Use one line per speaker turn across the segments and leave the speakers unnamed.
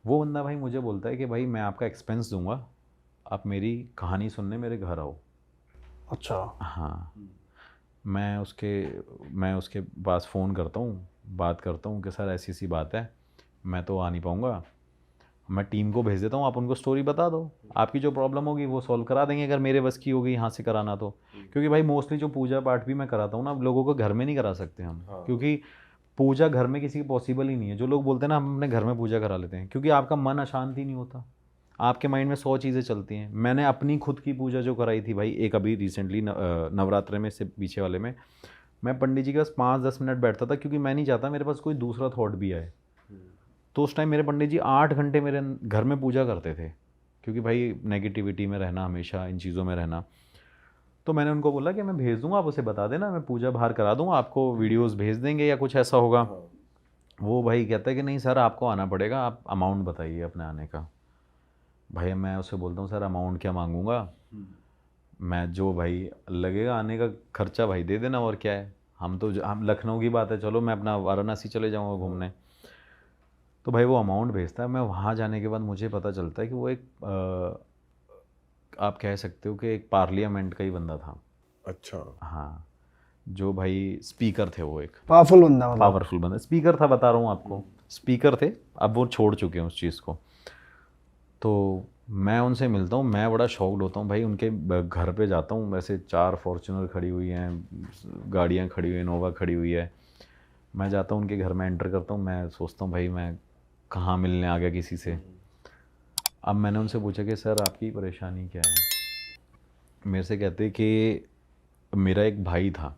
वो बंदा भाई मुझे बोलता है कि भाई मैं आपका एक्सपेंस दूंगा, आप मेरी कहानी सुनने मेरे घर आओ।
अच्छा।
हाँ। मैं उसके पास फ़ोन करता हूँ, बात करता हूँ कि सर ऐसी ऐसी बात है, मैं तो आ नहीं पाऊँगा, मैं टीम को भेज देता हूँ, आप उनको स्टोरी बता दो, आपकी जो प्रॉब्लम होगी वो सॉल्व करा देंगे, अगर मेरे बस की होगी यहाँ से कराना तो। क्योंकि भाई मोस्टली जो पूजा पाठ भी मैं कराता हूँ ना, अब लोगों को घर में नहीं करा सकते हम, क्योंकि पूजा घर में किसी की पॉसिबल ही नहीं है। जो लोग बोलते हैं ना हम अपने घर में पूजा करा लेते हैं, क्योंकि आपका मन अशांत ही नहीं होता, आपके माइंड में 100 चीज़ें चलती हैं। मैंने अपनी खुद की पूजा जो कराई थी भाई, एक अभी रिसेंटली नवरात्रे में से पीछे वाले में, मैं पंडित जी के पास 5-10 मिनट बैठता था, क्योंकि मैं नहीं चाहता मेरे पास कोई दूसरा थॉट भी आए। तो उस टाइम मेरे पंडित जी 8 घंटे मेरे घर में पूजा करते थे, क्योंकि भाई नेगेटिविटी में रहना, हमेशा इन चीज़ों में रहना। तो मैंने उनको बोला कि मैं भेज दूंगा, आप उसे बता देना, मैं पूजा बाहर करा दूंगा, आपको वीडियोस भेज देंगे या कुछ ऐसा होगा। वो भाई कहता है कि नहीं सर आपको आना पड़ेगा, आप अमाउंट बताइए अपने आने का। भाई मैं उसे बोलता हूँ सर अमाउंट क्या मांगूंगा, मैं जो भाई लगेगा आने का खर्चा भाई दे देना, और क्या है। हम लखनऊ की बात है, चलो मैं अपना वाराणसी चले जाऊँगा घूमने। तो भाई वो अमाउंट भेजता है, मैं वहाँ जाने के बाद मुझे पता चलता है कि वो एक आप कह सकते हो कि एक पार्लियामेंट का ही बंदा था।
अच्छा।
हाँ, जो भाई स्पीकर थे, वो एक
पावरफुल बंदा मतलब।
पावरफुल बंदा स्पीकर था, बता रहा हूँ आपको, स्पीकर थे। अब वो छोड़ चुके हैं उस चीज़ को। तो मैं उनसे मिलता हूँ, मैं बड़ा शॉक्ड होता हूँ भाई, उनके घर पे जाता हूँ, वैसे 4 फॉर्च्यूनर खड़ी हुई हैं, गाड़ियाँ खड़ी हुई हैं, इनोवा खड़ी हुई है। मैं जाता हूँ उनके घर में, एंटर करता हूँ, मैं सोचता हूँ भाई मैं कहाँ मिलने आ गया किसी से। अब मैंने उनसे पूछा कि सर आपकी परेशानी क्या है। मेरे से कहते कि मेरा एक भाई था,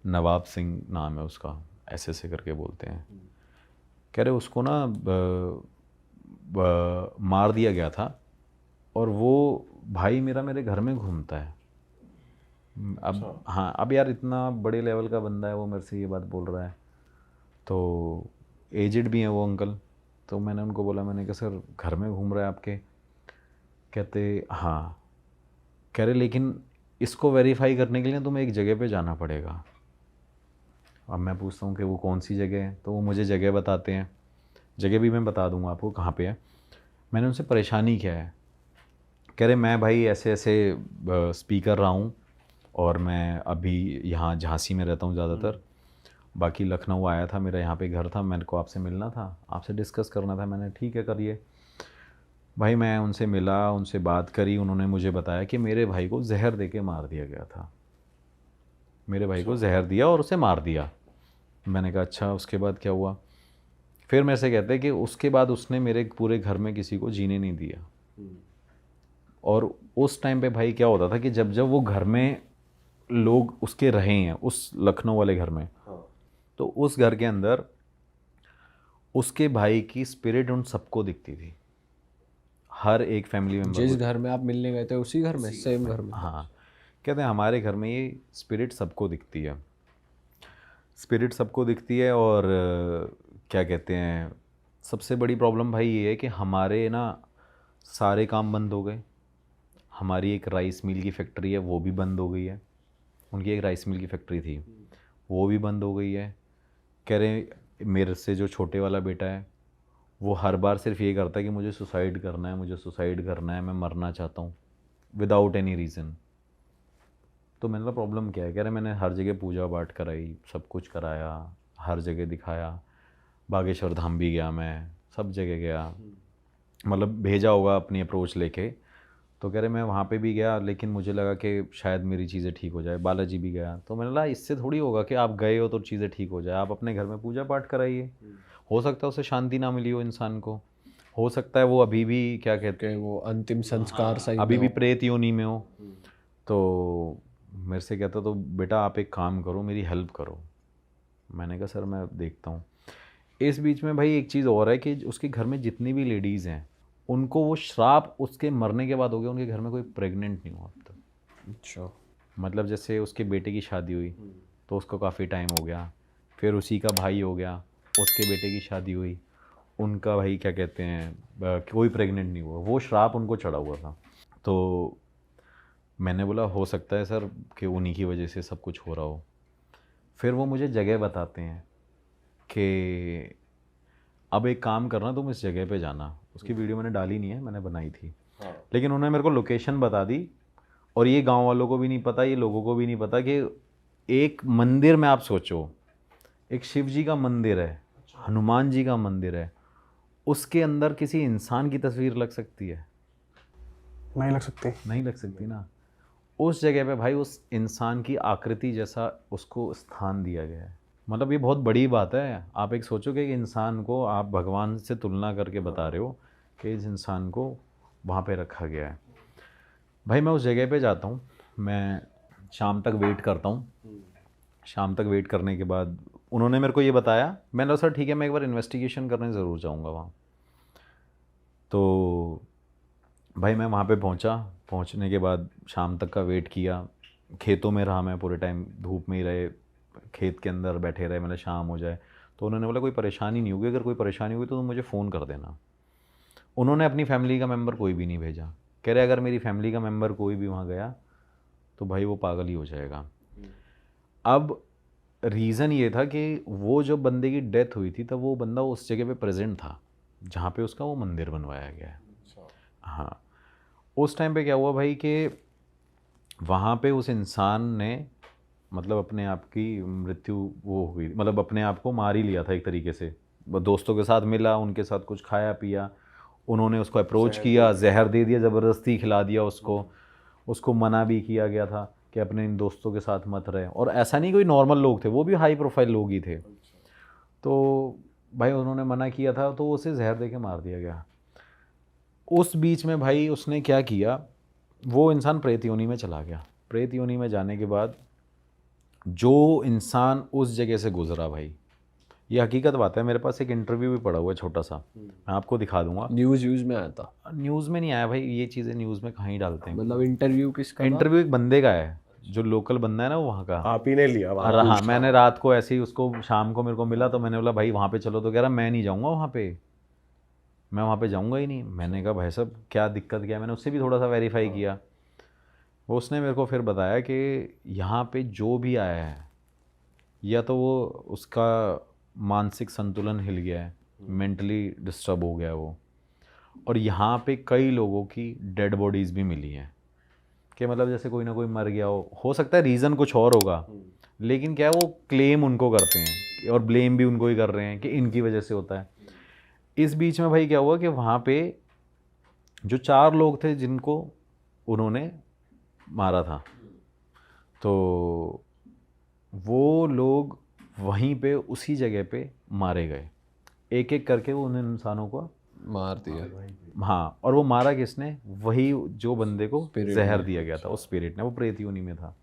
नवाब सिंह नाम है उसका, ऐसे करके बोलते हैं। कह रहे उसको ना मार दिया गया था, और वो भाई मेरा मेरे घर में घूमता है। अब हाँ, अब यार इतना बड़े लेवल का बंदा है वो, मेरे से ये बात बोल रहा है, तो एजिड भी हैं वो अंकल। तो मैंने उनको बोला, मैंने कहा सर घर में घूम रहा है आपके। कहते हाँ। कह रहे लेकिन इसको वेरीफाई करने के लिए तुम्हें एक जगह पे जाना पड़ेगा। अब मैं पूछता हूँ कि वो कौन सी जगह है, तो वो मुझे जगह बताते हैं। जगह भी मैं बता दूंगा आपको कहाँ पे है। मैंने उनसे परेशानी क्या है, कह रहे मैं भाई ऐसे ऐसे स्पीकर रहा हूँ, और मैं अभी यहाँ झांसी में रहता हूँ ज़्यादातर, बाकी लखनऊ आया था, मेरा यहाँ पे घर था, मेरे को आपसे मिलना था, आपसे डिस्कस करना था। मैंने ठीक है करिए। भाई मैं उनसे मिला, उनसे बात करी, उन्होंने मुझे बताया कि मेरे भाई को जहर दे के मार दिया गया था। मेरे भाई को जहर दिया और उसे मार दिया। मैंने कहा अच्छा, उसके बाद क्या हुआ। फिर मेरे से कहते हैं कि उसके बाद उसने मेरे पूरे घर में किसी को जीने नहीं दिया। और उस टाइम पे भाई क्या होता था कि जब जब वो घर में लोग उसके रहे हैं, उस लखनऊ वाले घर में, तो उस घर के अंदर उसके भाई की स्पिरिट उन सबको दिखती थी, हर एक फैमिली मेम्बर
जिस
को।
घर में आप मिलने गए थे उसी घर में, सेम घर में?
हाँ, कहते हैं हमारे घर में ये स्पिरिट सबको दिखती है, स्पिरिट सबको दिखती है। और क्या कहते हैं, सबसे बड़ी प्रॉब्लम भाई ये है कि हमारे ना सारे काम बंद हो गए। हमारी एक राइस मिल की फैक्ट्री है, वो भी बंद हो गई है। उनकी एक राइस मिल की फैक्ट्री थी, वो भी बंद हो गई है। कह रहे मेरे से जो छोटे वाला बेटा है, वो हर बार सिर्फ ये करता है कि मुझे सुसाइड करना है, मुझे सुसाइड करना है, मैं मरना चाहता हूँ, विदाउट एनी रीज़न। तो मैंने कहा प्रॉब्लम क्या है। कह रहे मैंने हर जगह पूजा पाठ कराई, सब कुछ कराया, हर जगह दिखाया, बागेश्वर धाम भी गया मैं, सब जगह गया, मतलब भेजा होगा अपनी अप्रोच लेके। तो कह रहे मैं वहाँ पे भी गया, लेकिन मुझे लगा कि शायद मेरी चीज़ें ठीक हो जाए। बालाजी भी गया, तो मैंने कहा इससे थोड़ी होगा कि आप गए हो तो चीज़ें ठीक हो जाए, आप अपने घर में पूजा पाठ कराइए। हो सकता है उसे शांति ना मिली हो इंसान को, हो सकता है वो अभी भी क्या कहते
कि
हैं,
वो अंतिम संस्कार सही
अभी
ना
भी
हो।
प्रेत योनि में हो। तो मेरे से कहता तो बेटा आप एक काम करो, मेरी हेल्प करो। मैंने कहा सर मैं देखता हूँ। इस बीच में भाई एक चीज़ और है कि उसके घर में जितनी भी लेडीज़ हैं, उनको वो श्राप उसके मरने के बाद हो गया, उनके घर में कोई प्रेग्नेंट नहीं हुआ अब तक।
अच्छा।
मतलब जैसे उसके बेटे की शादी हुई तो उसको काफ़ी टाइम हो गया, फिर उसी का भाई हो गया, उसके बेटे की शादी हुई, उनका भाई क्या कहते हैं कोई प्रेग्नेंट नहीं हुआ, वो श्राप उनको चढ़ा हुआ था। तो मैंने बोला हो सकता है सर कि उन्हीं की वजह से सब कुछ हो रहा हो। फिर वो मुझे जगह बताते हैं कि अब एक काम करना, तुम इस जगह पे जाना। उसकी वीडियो मैंने डाली नहीं है, मैंने बनाई थी, लेकिन उन्होंने मेरे को लोकेशन बता दी। और ये गांव वालों को भी नहीं पता, ये लोगों को भी नहीं पता कि एक मंदिर में, आप सोचो, एक शिव जी का मंदिर है, हनुमान जी का मंदिर है, उसके अंदर किसी इंसान की तस्वीर लग सकती है?
नहीं लग सकती।
नहीं लग सकती ना। उस जगह पे भाई उस इंसान की आकृति जैसा उसको स्थान दिया गया है। मतलब ये बहुत बड़ी बात है। आप एक सोचो कि एक इंसान को आप भगवान से तुलना करके बता रहे हो कि इस इंसान को वहाँ पे रखा गया है। भाई मैं उस जगह पे जाता हूँ, मैं शाम तक वेट करता हूँ। शाम तक वेट करने के बाद उन्होंने मेरे को ये बताया, मैंने कहा सर ठीक है, मैं एक बार इन्वेस्टिगेशन करने ज़रूर जाऊँगा वहाँ। तो भाई मैं वहाँ पे पहुँचा। पहुँचने के बाद शाम तक का वेट किया, खेतों में रहा मैं पूरे टाइम, धूप में ही रहे, खेत के अंदर बैठे रहे, मतलब शाम हो जाए। तो उन्होंने बोला कोई परेशानी नहीं होगी, अगर कोई परेशानी हुई तो तुम मुझे फ़ोन कर देना। उन्होंने अपनी फैमिली का मेंबर कोई भी नहीं भेजा। कह रहे अगर मेरी फैमिली का मेंबर कोई भी वहाँ गया तो भाई वो पागल ही हो जाएगा। अब रीज़न ये था कि वो जो बंदे की डेथ हुई थी तब वो बंदा उस जगह पे प्रेजेंट था जहाँ पे उसका वो मंदिर बनवाया गया है। हाँ, उस टाइम पे क्या हुआ भाई कि वहाँ पे उस इंसान ने मतलब अपने आप की मृत्यु वो हुई, मतलब अपने आप को मार ही लिया था एक तरीके से। वो दोस्तों के साथ मिला, उनके साथ कुछ खाया पिया, उन्होंने उसको अप्रोच किया, जहर दे दिया, ज़बरदस्ती खिला दिया उसको। उसको मना भी किया गया था कि अपने इन दोस्तों के साथ मत रहे। और ऐसा नहीं कोई नॉर्मल लोग थे, वो भी हाई प्रोफाइल लोग ही थे। तो भाई उन्होंने मना किया था तो उसे जहर दे के मार दिया गया। उस बीच में भाई उसने क्या किया, वो इंसान प्रेत योनि में चला गया। प्रेत योनि में जाने के बाद जो इंसान उस जगह से गुजरा, भाई ये हकीकत बात है, मेरे पास एक इंटरव्यू भी पड़ा हुआ है छोटा सा, मैं आपको दिखा दूंगा।
न्यूज़ में आया था?
न्यूज़ में नहीं आया भाई, ये चीज़ें न्यूज़ में कहाँ ही डालते हैं।
मतलब इंटरव्यू किसका था?
इंटरव्यू एक बंदे का है जो लोकल बंदा है ना, वो वहाँ का।
आप ही ने लिया वहाँ?
और हाँ, मैंने रात को ऐसे ही उसको, शाम को मेरे को मिला तो मैंने बोला भाई वहाँ पे चलो, तो कह रहा मैं नहीं जाऊँगा वहाँ पे, मैं वहाँ पे जाऊँगा ही नहीं। मैंने कहा भाई साहब क्या दिक्कत क्या है, मैंने उससे भी थोड़ा सा वेरीफाई किया। वो उसने मेरे को फिर बताया कि यहाँ पे जो भी आया है या तो वो उसका मानसिक संतुलन हिल गया है, मेंटली डिस्टर्ब हो गया है वो। और यहाँ पे कई लोगों की डेड बॉडीज़ भी मिली हैं कि मतलब जैसे कोई ना कोई मर गया हो सकता है रीज़न कुछ और होगा, लेकिन क्या है वो क्लेम उनको करते हैं और ब्लेम भी उनको ही कर रहे हैं कि इनकी वजह से होता है। इस बीच में भाई क्या हुआ कि वहाँ पे जो 4 लोग थे जिनको उन्होंने मारा था, तो वो लोग वहीं पे उसी जगह पे मारे गए, एक एक करके वो उन इंसानों को
मार दिया।
हाँ, और वो मारा किसने? वही जो बंदे को जहर दिया गया था, उस स्पिरिट ने, वो प्रेत योनि में था।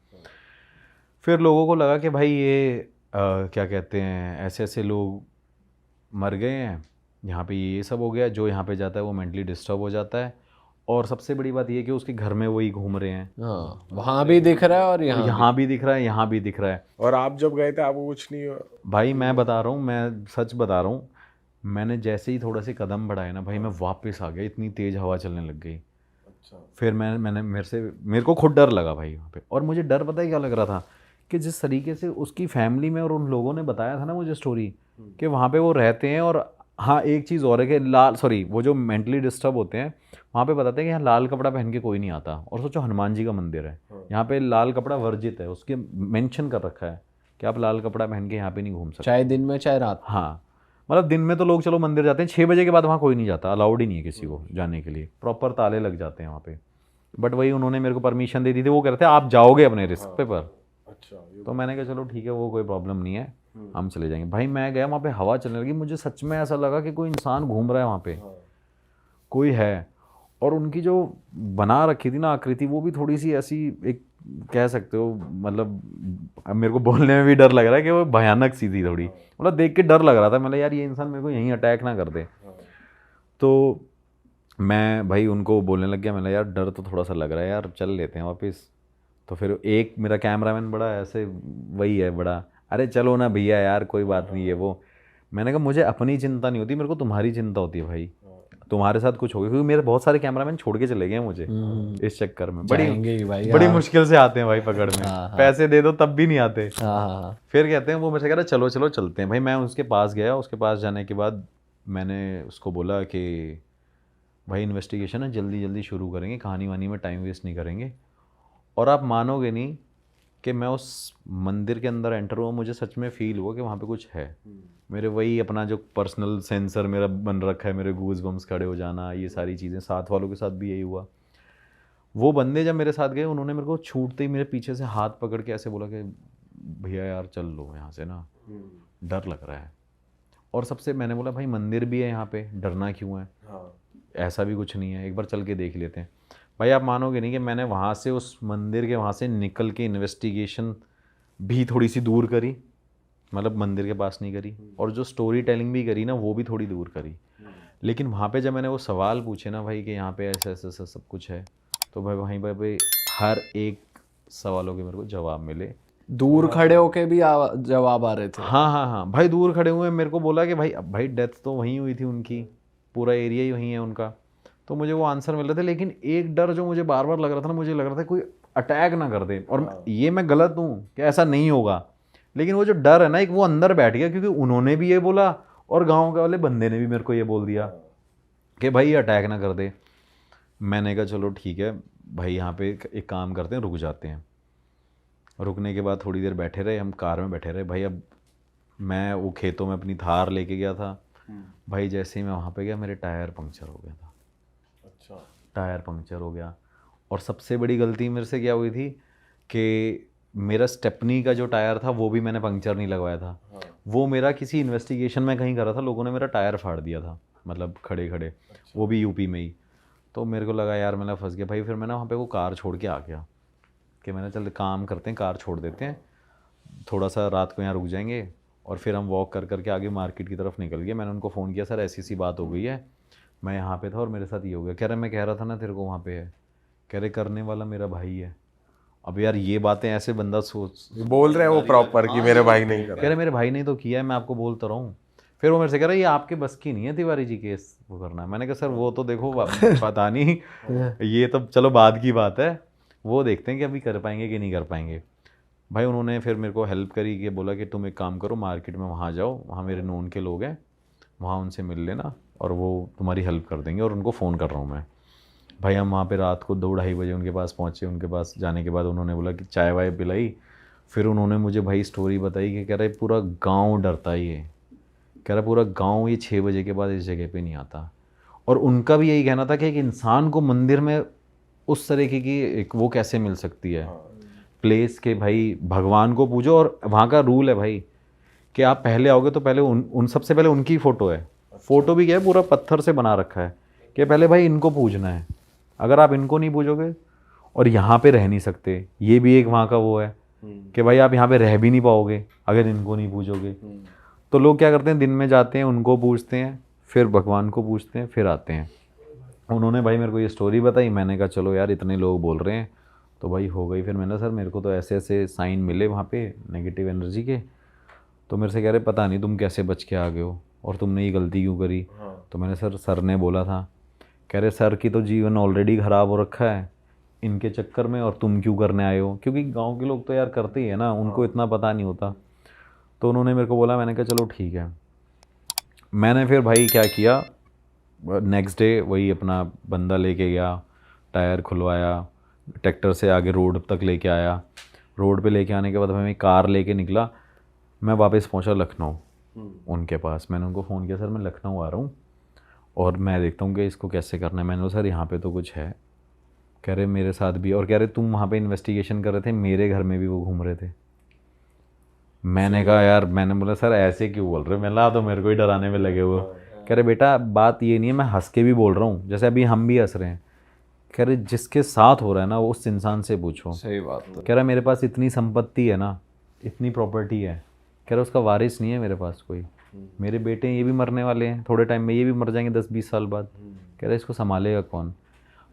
फिर लोगों को लगा कि भाई ये क्या कहते हैं, ऐसे ऐसे लोग मर गए हैं, यहाँ पे ये सब हो गया, जो यहाँ पे जाता है वो मेंटली डिस्टर्ब हो जाता है। और सबसे बड़ी बात ये कि उसके घर में वही घूम रहे हैं।
हाँ, वहाँ भी दिख रहा है और यहाँ
भी दिख रहा है, यहाँ भी दिख रहा है।
और आप जब गए थे आपको कुछ नहीं हुआ?
भाई मैं बता रहा हूँ, मैं सच बता रहा हूँ, मैंने जैसे ही थोड़ा से कदम बढ़ाए ना भाई, मैं वापस आ गया, इतनी तेज़ हवा चलने लग गई। फिर मैंने मेरे को खुद डर लगा भाई वहाँ पे। और मुझे डर पता है क्या लग रहा था कि जिस तरीके से उसकी फैमिली में और उन लोगों ने बताया था ना मुझे स्टोरी, कि वहाँ पे वो रहते हैं। और हाँ, एक चीज़ और है कि वो जो मेंटली डिस्टर्ब होते हैं वहाँ पे बताते हैं कि यहाँ लाल कपड़ा पहन के कोई नहीं आता। और सोचो हनुमान जी का मंदिर है, यहाँ पे लाल कपड़ा वर्जित है, उसके मेंशन कर रखा है कि आप लाल कपड़ा पहन के यहाँ पे नहीं घूम सकते,
चाहे दिन में चाहे रात।
हाँ, मतलब दिन में तो लोग चलो मंदिर जाते हैं, 6 बजे के बाद वहाँ कोई नहीं जाता, अलाउड ही नहीं है किसी को जाने के लिए, प्रॉपर ताले लग जाते हैं वहाँ पे। बट वही उन्होंने मेरे को परमिशन दे दी थी, वो कह रहे थे आप जाओगे अपने रिस्क पे पर।
अच्छा,
तो मैंने कहा चलो ठीक है, वो कोई प्रॉब्लम नहीं है, हम चले जाएंगे। भाई मैं गया वहाँ पे, हवा चलने लगी, मुझे सच में ऐसा लगा कि कोई इंसान घूम रहा है वहाँ पे, कोई है। और उनकी जो बना रखी थी ना आकृति, वो भी थोड़ी सी ऐसी, एक कह सकते हो, मतलब अब मेरे को बोलने में भी डर लग रहा है कि वो भयानक सी थी थोड़ी, मतलब देख के डर लग रहा था। मतलब यार ये इंसान मेरे को यहीं अटैक ना कर दे। तो मैं भाई उनको बोलने लग गया, मैंने यार डर तो थोड़ा सा लग रहा है यार, चल लेते हैं वापस। तो फिर एक मेरा कैमरामैन बड़ा ऐसे वही है बड़ा, अरे चलो ना भैया यार कोई बात नहीं है वो। मैंने कहा मुझे अपनी चिंता नहीं होती, मेरे को तुम्हारी चिंता होती है भाई, तुम्हारे साथ कुछ हो गया, क्योंकि मेरे बहुत सारे कैमरामैन छोड़ के चले गए मुझे इस चक्कर में। बड़ी मुश्किल से आते हैं भाई पकड़ में, पैसे दे दो तब भी नहीं आते। फिर कहते हैं वो, मुझे कह रहा चलो चलो चलते हैं। भाई मैं उसके पास गया, उसके पास जाने के बाद मैंने उसको बोला कि भाई इन्वेस्टिगेशन है, जल्दी जल्दी शुरू करेंगे, कहानी वानी में टाइम वेस्ट नहीं करेंगे। और आप मानोगे नहीं कि मैं उस मंदिर के अंदर एंटर हुआ, मुझे सच में फील हुआ कि वहाँ पे कुछ है। मेरे वही अपना जो पर्सनल सेंसर मेरा बन रखा है, मेरे गूज बम्स खड़े हो जाना, ये सारी चीज़ें, साथ वालों के साथ भी यही हुआ। वो बंदे जब मेरे साथ गए, उन्होंने मेरे को छूटते ही मेरे पीछे से हाथ पकड़ के ऐसे बोला कि भैया यार चल लो यहाँ से ना, डर लग रहा है। और सबसे मैंने बोला भाई मंदिर भी है यहाँ पे, डरना क्यों है? ऐसा भी कुछ नहीं है, एक बार चल के देख लेते हैं। भाई आप मानोगे नहीं कि मैंने वहाँ से, उस मंदिर के वहाँ से निकल के इन्वेस्टिगेशन भी थोड़ी सी दूर करी, मतलब मंदिर के पास नहीं करी, और जो स्टोरी टेलिंग भी करी ना वो भी थोड़ी दूर करी। लेकिन वहाँ पे जब मैंने वो सवाल पूछे ना भाई कि यहाँ पे ऐसा ऐसा ऐसा सब कुछ है, तो भाई वहीं पर भाई हर एक सवालों के मेरे को जवाब मिले।
दूर खड़े होके भी जवाब आ रहे थे?
हाँ हाँ हाँ भाई, दूर खड़े हुए मेरे को बोला कि भाई डेथ तो वहीं हुई थी उनकी, पूरा एरिया ही वहीं है उनका, तो मुझे वो आंसर मिल रहे थे। लेकिन एक डर जो मुझे बार बार लग रहा था ना, मुझे लग रहा था कोई अटैक ना कर दे, और ये मैं गलत हूँ कि ऐसा नहीं होगा, लेकिन वो जो डर है ना एक, वो अंदर बैठ गया, क्योंकि उन्होंने भी ये बोला और गाँव के वाले बंदे ने भी मेरे को ये बोल दिया कि भाई अटैक ना कर दे। मैंने कहा चलो ठीक है भाई, यहाँ पे एक काम करते हैं, रुक जाते हैं। रुकने के बाद थोड़ी देर बैठे रहे, हम कार में बैठे रहे। भाई अब मैं वो खेतों में अपनी थार लेके गया था। भाई जैसे ही मैं वहाँ पे गया, मेरे टायर पंक्चर हो गया था।
अच्छा।
टायर पंक्चर हो गया। और सबसे बड़ी गलती मेरे से क्या हुई थी कि मेरा स्टेपनी का जो टायर था वो भी मैंने पंक्चर नहीं लगवाया था। वो मेरा किसी इन्वेस्टिगेशन में कहीं करा था, लोगों ने मेरा टायर फाड़ दिया था, मतलब खड़े खड़े। वो भी यूपी में ही। तो मेरे को लगा यार मैं फंस गया भाई। फिर मैंने वहाँ पे वो कार छोड़ के आ गया कि मैंने चल काम करते हैं, कार छोड़ देते हैं, थोड़ा सा रात को यहाँ रुक जाएंगे, और फिर हम वॉक कर करके आगे मार्केट की तरफ निकल गए। मैंने उनको फ़ोन किया, सर ऐसी सी बात हो गई है, मैं यहाँ पे था और मेरे साथ ये हो गया। कह रहे मैं कह रहा था ना तेरे को वहाँ पे है। कह रहे करने वाला मेरा भाई है। अब यार ये बातें ऐसे बंदा सोच
बोल रहे हैं वो प्रॉपर कि मेरे भाई नहीं कर
कह रहे मेरे भाई ने तो किया है, मैं आपको बोलता रहा हूँ। फिर वो मेरे से कह रहा है ये आपके बस की नहीं है तिवारी जी केस वो करना। मैंने कहा सर वो तो देखो पता नहीं, ये तो चलो बाद की बात है, वो देखते हैं कि अभी कर पाएंगे कि नहीं कर पाएंगे। भाई उन्होंने फिर मेरे को हेल्प करी कि बोला कि तुम एक काम करो, मार्केट में वहाँ जाओ, वहाँ मेरे नोन के लोग हैं, वहाँ उनसे मिल लेना और वो तुम्हारी हेल्प कर देंगे। और उनको फ़ोन कर रहा हूँ मैं। भाई हम वहाँ पे रात को 2-2:30 बजे उनके पास पहुँचे। उनके पास जाने के बाद उन्होंने बोला कि चाय वाय पिलाई। फिर उन्होंने मुझे भाई स्टोरी बताई कि कह रहे पूरा गाँव डरता ही है, कह रहा पूरा गाँव ये 6 बजे के बाद इस जगह पे नहीं आता। और उनका भी यही कहना था कि एक इंसान को मंदिर में उस तरीके की एक वो कैसे मिल सकती है प्लेस के, भाई भगवान को पूजो। और वहाँ का रूल है भाई कि आप पहले आओगे तो पहले उन सबसे पहले उनकी फ़ोटो है। फ़ोटो भी क्या है, पूरा पत्थर से बना रखा है कि पहले भाई इनको पूजना है। अगर आप इनको नहीं पूजोगे और यहाँ पे रह नहीं सकते, ये भी एक वहाँ का वो है कि भाई आप यहाँ पे रह भी नहीं पाओगे अगर इनको नहीं पूजोगे। तो लोग क्या करते हैं, दिन में जाते हैं, उनको पूजते हैं, फिर भगवान को पूजते हैं, फिर आते हैं। उन्होंने भाई मेरे को ये स्टोरी बताई। मैंने कहा चलो यार इतने लोग बोल रहे हैं तो भाई हो गई। फिर मैंने सर मेरे को तो ऐसे ऐसे साइन मिले वहाँ पे नेगेटिव एनर्जी के। तो मेरे से कह रहे पता नहीं तुम कैसे बच के आ गए हो और तुमने ये गलती क्यों करी। तो मैंने सर ने बोला था। कह रहे सर की तो जीवन ऑलरेडी ख़राब हो रखा है इनके चक्कर में, और तुम क्यों करने आए हो, क्योंकि गाँव के लोग तो यार करते ही है ना, उनको इतना पता नहीं होता। तो उन्होंने मेरे को बोला। मैंने कहा चलो ठीक है। मैंने फिर भाई क्या किया, नेक्स्ट डे वही अपना बंदा लेके गया, टायर खुलवाया, ट्रैक्टर से आगे रोड तक लेके आया। रोड पे लेके आने के बाद मैं कार लेके निकला। मैं वापस पहुंचा लखनऊ उनके पास। मैंने उनको फ़ोन किया, सर मैं लखनऊ आ रहा हूँ और मैं देखता हूँ कि इसको कैसे करना है। मैंने कहा सर यहाँ पे तो कुछ है। कह रहे मेरे साथ भी, और कह रहे तुम वहाँ पे इन्वेस्टिगेशन कर रहे थे, मेरे घर में भी वो घूम रहे थे। मैंने कहा यार, मैंने बोला सर ऐसे क्यों बोल रहे हो, मैं तो मेरे को ही डराने में लगे हुए। कह रहे बेटा बात ये नहीं है, मैं हंस के भी बोल रहा हूँ, जैसे अभी हम भी हंस रहे हैं। कह रहे जिसके साथ हो रहा है ना वो उस इंसान से पूछो।
सही बात है।
कह रहा मेरे पास इतनी संपत्ति है ना, इतनी प्रॉपर्टी है, कह रहा उसका वारिस नहीं है मेरे पास कोई। मेरे बेटे ये भी मरने वाले हैं थोड़े टाइम में, ये भी मर जाएंगे 10-20 साल बाद। कह रहा इसको संभालेगा कौन,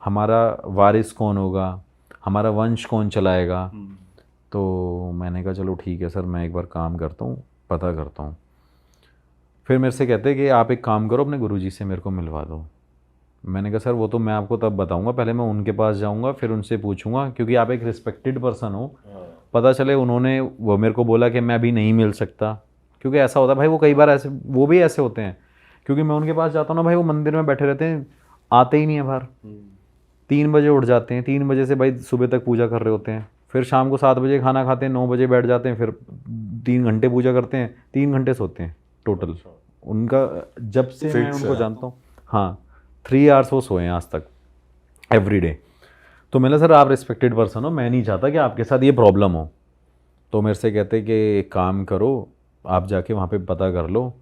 हमारा वारिस कौन होगा, हमारा वंश कौन चलाएगा। तो मैंने कहा चलो ठीक है सर, मैं एक बार काम करता हूँ, पता करता हूँ। फिर मेरे से कहते कि आप एक काम करो, अपने गुरुजी से मेरे को मिलवा दो। मैंने कहा सर वो तो मैं आपको तब बताऊंगा, पहले मैं उनके पास जाऊंगा, फिर उनसे पूछूंगा, क्योंकि आप एक रिस्पेक्टेड पर्सन हो। पता चले उन्होंने वो मेरे को बोला कि मैं अभी नहीं मिल सकता, क्योंकि ऐसा होता है भाई, वो कई बार ऐसे, वो भी ऐसे होते हैं क्योंकि मैं उनके पास जाता हूँ ना भाई, वो मंदिर में बैठे रहते हैं, आते ही नहीं है बाहर। 3 बजे उठ जाते हैं, 3 बजे से भाई सुबह तक पूजा कर रहे होते हैं, फिर शाम को 7 बजे खाना खाते हैं, 9 बजे बैठ जाते हैं, फिर 3 घंटे पूजा करते हैं, 3 घंटे सोते हैं टोटल। उनका जब से मैं उनको जानता हूँ, हाँ 3 आवर्स वो सोए हैं आज तक एवरी डे। तो मैंने सर आप रिस्पेक्टेड पर्सन हो, मैं नहीं चाहता कि आपके साथ ये प्रॉब्लम हो। तो मेरे से कहते कि एक काम करो, आप जाके वहाँ पे पता कर लो।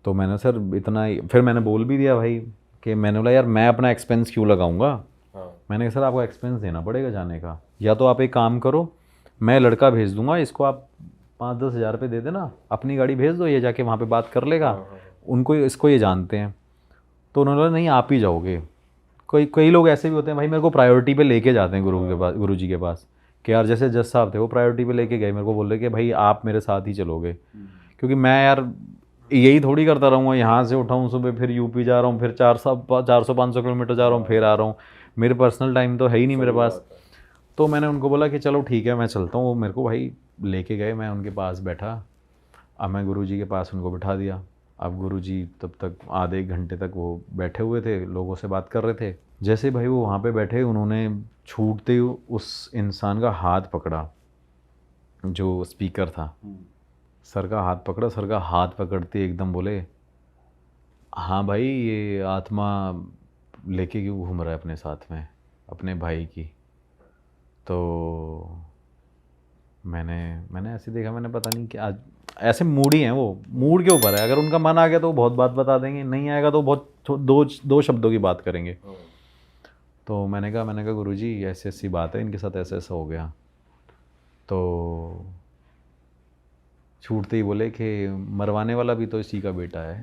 तो मैंने सर इतना ही, फिर मैंने बोल भी दिया भाई कि मैंने बोला यार मैं अपना एक्सपेंस क्यों लगाऊंगा। मैंने कहा सर आपको एक्सपेंस देना पड़ेगा जाने का, या तो आप एक काम करो, मैं लड़का भेज दूंगा, इसको आप 5-10 हज़ार रुपये दे देना, अपनी गाड़ी भेज दो, ये जाके वहाँ पे बात कर लेगा, उनको इसको ये जानते हैं। तो उन्होंने बोला नहीं आप ही जाओगे। कई लोग ऐसे भी होते हैं भाई, मेरे को प्रायोरिटी पे लेके जाते हैं गुरु जी के पास, कि यार जैसे जज साहब थे वो प्रायोरिटी पे लेके गए, मेरे को बोल रहे कि भाई आप मेरे साथ ही चलोगे, क्योंकि मैं यार यही थोड़ी करता रहूँगा, यहाँ से उठाऊँ सुबह फिर यूपी जा रहा हूँ, फिर 400-500 किलोमीटर जा रहा हूँ, फिर आ रहा हूँ, मेरे पर्सनल टाइम तो है ही नहीं मेरे पास। तो मैंने उनको बोला कि चलो ठीक है मैं चलता हूँ। वो मेरे को भाई लेके गए, मैं उनके पास बैठा, अब मैं गुरुजी के पास उनको बिठा दिया। अब गुरुजी तब तक आधे 1 घंटे तक वो बैठे हुए थे, लोगों से बात कर रहे थे। जैसे भाई वो वहाँ पे बैठे, उन्होंने छूटते ही उस इंसान का हाथ पकड़ा, जो स्पीकर था, सर का हाथ पकड़ा। सर का हाथ पकड़ते एकदम बोले, हाँ भाई ये आत्मा लेके क्यों घूम रहा है अपने साथ में, अपने भाई की। तो मैंने ऐसे देखा, मैंने पता नहीं क्या, ऐसे मूड ही हैं वो, मूड के ऊपर है। अगर उनका मन आ गया तो वो बहुत बात बता देंगे, नहीं आएगा तो बहुत दो शब्दों की बात करेंगे। तो मैंने कहा गुरुजी ऐसी ऐसी बात है, इनके साथ ऐसा ऐसा हो गया। तो छूटते ही बोले कि मरवाने वाला भी तो इसी का बेटा है।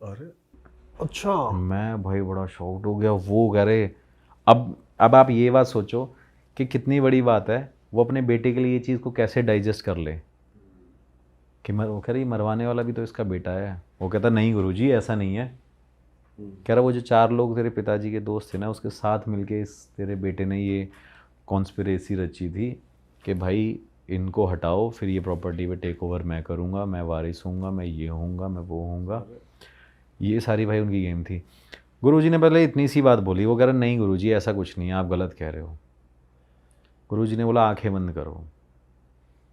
अरे
अच्छा।
मैं भाई बड़ा शॉक्ड हो गया। वो कह रहे, अब आप ये बात सोचो कि कितनी बड़ी बात है, वो अपने बेटे के लिए ये चीज़ को कैसे डाइजेस्ट कर ले कि वो कह रही मरवाने वाला भी तो इसका बेटा है। वो कहता नहीं गुरुजी ऐसा नहीं है। कह रहा वो जो 4 लोग तेरे पिताजी के दोस्त थे ना, उसके साथ मिलके इस तेरे बेटे ने ये कॉन्स्पिरेसी रची थी कि भाई इनको हटाओ, फिर ये प्रॉपर्टी पे टेक ओवर मैं करूँगा, मैं वारिस हूँगा, मैं ये होऊंगा, मैं वो होऊंगा। ये सारी भाई उनकी गेम थी। गुरुजी ने पहले इतनी सी बात बोली, वो कह रहा नहीं गुरुजी ऐसा कुछ नहीं है, आप गलत कह रहे हो। गुरुजी ने बोला आंखें बंद करो।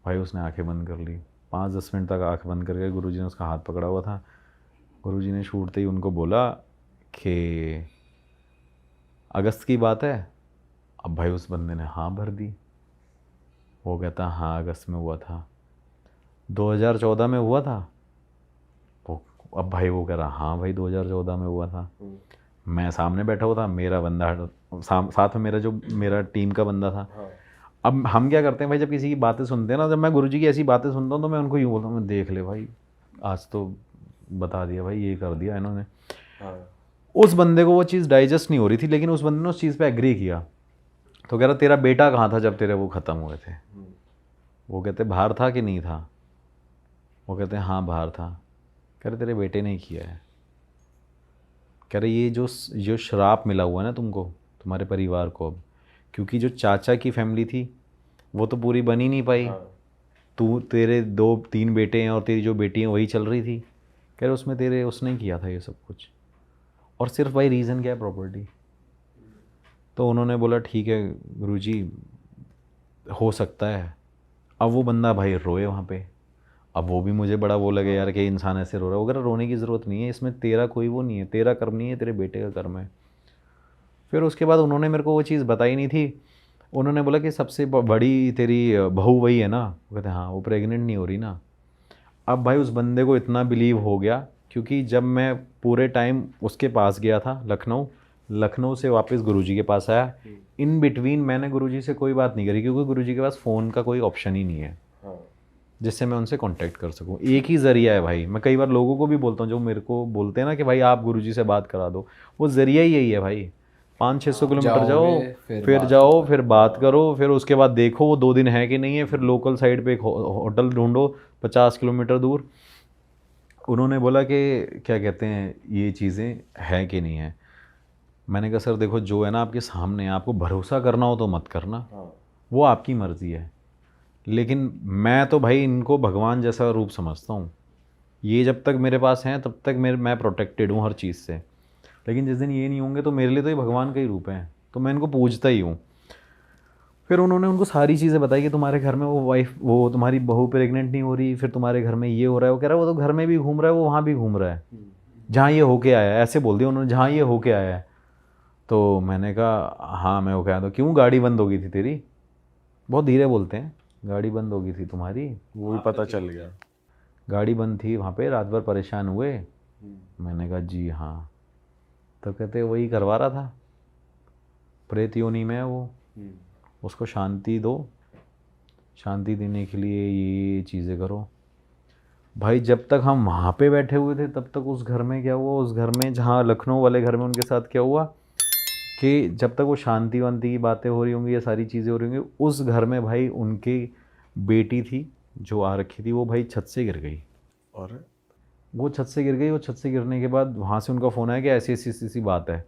भाई उसने आंखें बंद कर ली, 5-10 मिनट तक आंख बंद करके गुरुजी ने उसका हाथ पकड़ा हुआ था। गुरुजी ने छूटते ही उनको बोला कि अगस्त की बात है। अब भाई उस बंदे ने हाँ भर दी। वो कहता हाँ अगस्त में हुआ था, 2014 में हुआ था। अब भाई वो कह रहा हाँ भाई 2014 में हुआ था। मैं सामने बैठा हुआ था, मेरा बंदा साथ में मेरा टीम का बंदा था। अब हम क्या करते हैं भाई, जब किसी की बातें सुनते हैं ना, जब मैं गुरुजी की ऐसी बातें सुनता हूँ तो मैं उनको यूँ बोलता हूँ, देख ले भाई आज तो बता दिया भाई, ये कर दिया इन्होंने। उस बंदे को वो चीज़ डाइजेस्ट नहीं हो रही थी, लेकिन उस बंदे ने उस चीज़ पे एग्री किया। तो कह रहा तेरा बेटा कहाँ था जब तेरे वो ख़त्म हुए थे। वो कहते बाहर था कि नहीं था। वो कहते हाँ बाहर था। कह रहे तेरे बेटे ने किया है। कह रहे ये जो श्राप मिला हुआ है ना तुमको, तुम्हारे परिवार को, अब क्योंकि जो चाचा की फैमिली थी वो तो पूरी बन ही नहीं पाई। तेरे 2-3 बेटे हैं और तेरी जो बेटी हैं वही चल रही थी। कह रहे उसमें उसने किया था ये सब कुछ, और सिर्फ भाई रीज़न क्या है, प्रॉपर्टी। तो उन्होंने बोला ठीक है गुरुजी हो सकता है। अब वो बंदा भाई रोए वहाँ पे। अब वो भी मुझे बड़ा वो लगे यार कि इंसान ऐसे रो रहा है। वगैरह रोने की ज़रूरत नहीं है, इसमें तेरा कोई वो नहीं है, तेरा कर्म नहीं है, तेरे बेटे का कर्म है। फिर उसके बाद उन्होंने मेरे को वो चीज़ बताई नहीं थी। उन्होंने बोला कि सबसे बड़ी तेरी बहू वही है ना। वो कहते हाँ, वो प्रेग्नेंट नहीं हो रही ना। अब भाई उस बंदे को इतना बिलीव हो गया, क्योंकि जब मैं पूरे टाइम उसके पास गया था लखनऊ से वापस गुरुजी के पास आया, इन बिटवीन मैंने गुरुजी से कोई बात नहीं करी, क्योंकि गुरुजी के पास फ़ोन का कोई ऑप्शन ही नहीं है जिससे मैं उनसे कांटेक्ट कर सकूं। एक ही ज़रिया है भाई। मैं कई बार लोगों को भी बोलता हूँ जो मेरे को बोलते हैं ना कि भाई आप गुरुजी से बात करा दो, वो ज़रिया ही यही है भाई। 500-600 किलोमीटर जाओ, फिर बात करो, फिर उसके बाद देखो वो 2 दिन है कि नहीं है, फिर लोकल साइड पे एक होटल ढूंढो 50 किलोमीटर दूर। उन्होंने बोला कि क्या कहते हैं ये चीज़ें हैं कि नहीं है। मैंने कहा सर देखो जो है ना आपके सामने है, आपको भरोसा करना हो तो मत करना, वो आपकी मर्ज़ी है। लेकिन मैं तो भाई इनको भगवान जैसा रूप समझता हूँ। ये जब तक मेरे पास हैं तब तक मैं प्रोटेक्टेड हूँ हर चीज़ से, लेकिन जिस दिन ये नहीं होंगे तो मेरे लिए तो ये भगवान का ही रूप है, तो मैं इनको पूजता ही हूँ। फिर उन्होंने उनको सारी चीज़ें बताई कि तुम्हारे घर में वो तुम्हारी बहू प्रेग्नेंट नहीं हो रही, फिर तुम्हारे घर में ये हो रहा है। वो कह रहा है वो तो घर में भी घूम रहा है, वो वहाँ भी घूम रहा है जहाँ ये होके आया है, ऐसे बोल दिया उन्होंने, जहाँ ये होके आया है। तो मैंने कहा हाँ मैं होके आया। तो क्यों गाड़ी बंद हो गई थी तेरी? बहुत धीरे बोलते हैं, गाड़ी बंद हो गई थी तुम्हारी,
वो भी पता चल गया।
गाड़ी बंद थी वहाँ पे, रात भर परेशान हुए। मैंने कहा जी हाँ। तो कहते वही करवा रहा था, प्रेत योनि में है वो, उसको शांति दो, शांति देने के लिए ये चीज़ें करो। भाई जब तक हम वहाँ पे बैठे हुए थे तब तक उस घर में क्या हुआ, उस घर में जहाँ लखनऊ वाले घर में उनके साथ क्या हुआ कि जब तक वो शांति वांति की बातें हो रही होंगी, ये सारी चीज़ें हो रही होंगी, उस घर में भाई उनकी बेटी थी जो आ रखी थी, वो भाई छत से गिर गई।
और
वो छत से गिर गई, और छत से गिरने के बाद वहाँ से उनका फ़ोन आया कि ऐसी ऐसी ऐसी बात है।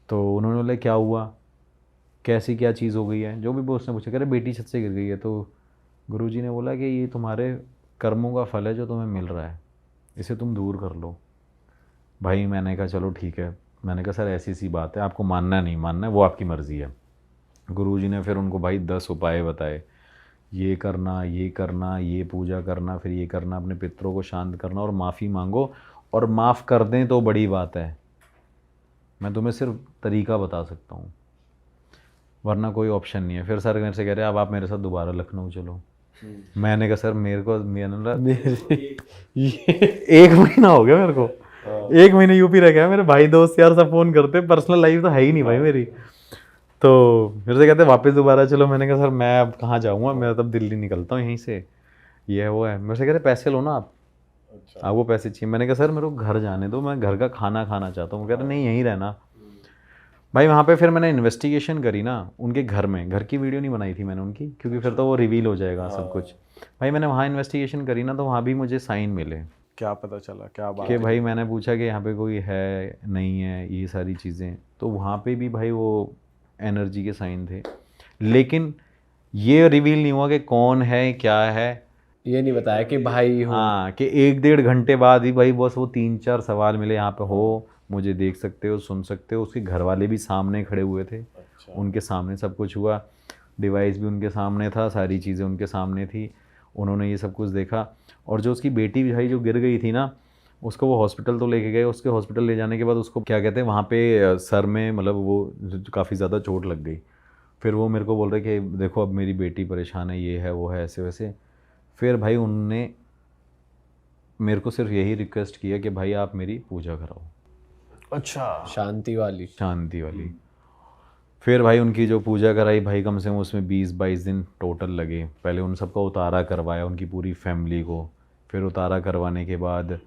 तो उन्होंने बोला क्या हुआ, कैसी क्या चीज़ हो गई है, जो भी वो उसने पूछा, कह रहे बेटी छत से गिर गई है। तो गुरुजी ने बोला कि ये तुम्हारे कर्मों का फल है जो तुम्हें मिल रहा है, इसे तुम दूर कर लो। भाई मैंने कहा चलो ठीक है। मैंने कहा सर ऐसी सी बात है, आपको मानना नहीं मानना है वो आपकी मर्ज़ी है। गुरुजी ने फिर उनको भाई 10 उपाय बताए, ये करना, ये करना, ये पूजा करना, फिर ये करना, अपने पितरों को शांत करना और माफ़ी मांगो, और माफ़ कर दें तो बड़ी बात है। मैं तुम्हें सिर्फ तरीका बता सकता हूँ, वरना कोई ऑप्शन नहीं है। फिर सर मेरे से कह रहे अब आप मेरे साथ दोबारा लखनऊ चलो। मैंने कहा सर मेरे को ये 1 महीना हो गया मेरे को, 1 महीने यूपी रह गया। मेरे भाई दोस्त यार सब फ़ोन करते, पर्सनल लाइफ तो है ही नहीं भाई मेरी। तो मेरे से कहते वापस दोबारा चलो। मैंने कहा सर मैं अब कहाँ जाऊँगा, मैं तब दिल्ली निकलता हूँ यहीं से, ये है वो है। मेरे से कहते पैसे लो ना आप, आपको पैसे चाहिए। मैंने कहा सर मेरे को घर जाने दो, मैं घर का खाना खाना चाहता हूँ। वो कह रहे नहीं यहीं रहना। भाई वहाँ पे फिर मैंने इन्वेस्टिगेशन करी ना उनके घर में, घर की वीडियो नहीं बनाई थी मैंने उनकी, क्योंकि फिर तो वो रिवील हो जाएगा सब कुछ। भाई मैंने वहाँ इन्वेस्टिगेशन करी ना, तो वहाँ भी मुझे साइन मिले
क्या पता चला, क्या बात
कि भाई मैंने पूछा कि यहाँ पे कोई है नहीं है, ये सारी चीज़ें, तो वहाँ पे भी भाई वो एनर्जी के साइन थे। लेकिन ये रिवील नहीं हुआ कि कौन है क्या है,
ये नहीं बताया कि भाई हो।
हाँ कि 1-1.5 घंटे बाद ही भाई बस वो 3-4 सवाल मिले, यहाँ पे हो, मुझे देख सकते हो, सुन सकते हो। उसके घर वाले भी सामने खड़े हुए थे, उनके सामने सब कुछ हुआ, डिवाइस भी उनके सामने था, सारी चीज़ें उनके सामने थी, उन्होंने ये सब कुछ देखा। और जो उसकी बेटी भाई जो गिर गई थी ना, उसको वो हॉस्पिटल तो लेके गए। उसके हॉस्पिटल ले जाने के बाद उसको क्या कहते हैं वहाँ पे सर में मतलब वो काफ़ी ज़्यादा चोट लग गई। फिर वो मेरे को बोल रहे कि देखो अब मेरी बेटी परेशान है, ये है वो है, ऐसे वैसे। फिर भाई उनने मेरे को सिर्फ यही रिक्वेस्ट किया कि भाई आप मेरी पूजा कराओ,
अच्छा।
शांति वाली।
शांति वाली। फिर भाई उनकी जो पूजा कराई भाई, कम से कम उसमें 20-22 दिन टोटल लगे। पहले उन सबका उतारा करवाया, उनकी पूरी फैमिली को। फिर उतारा करवाने के बाद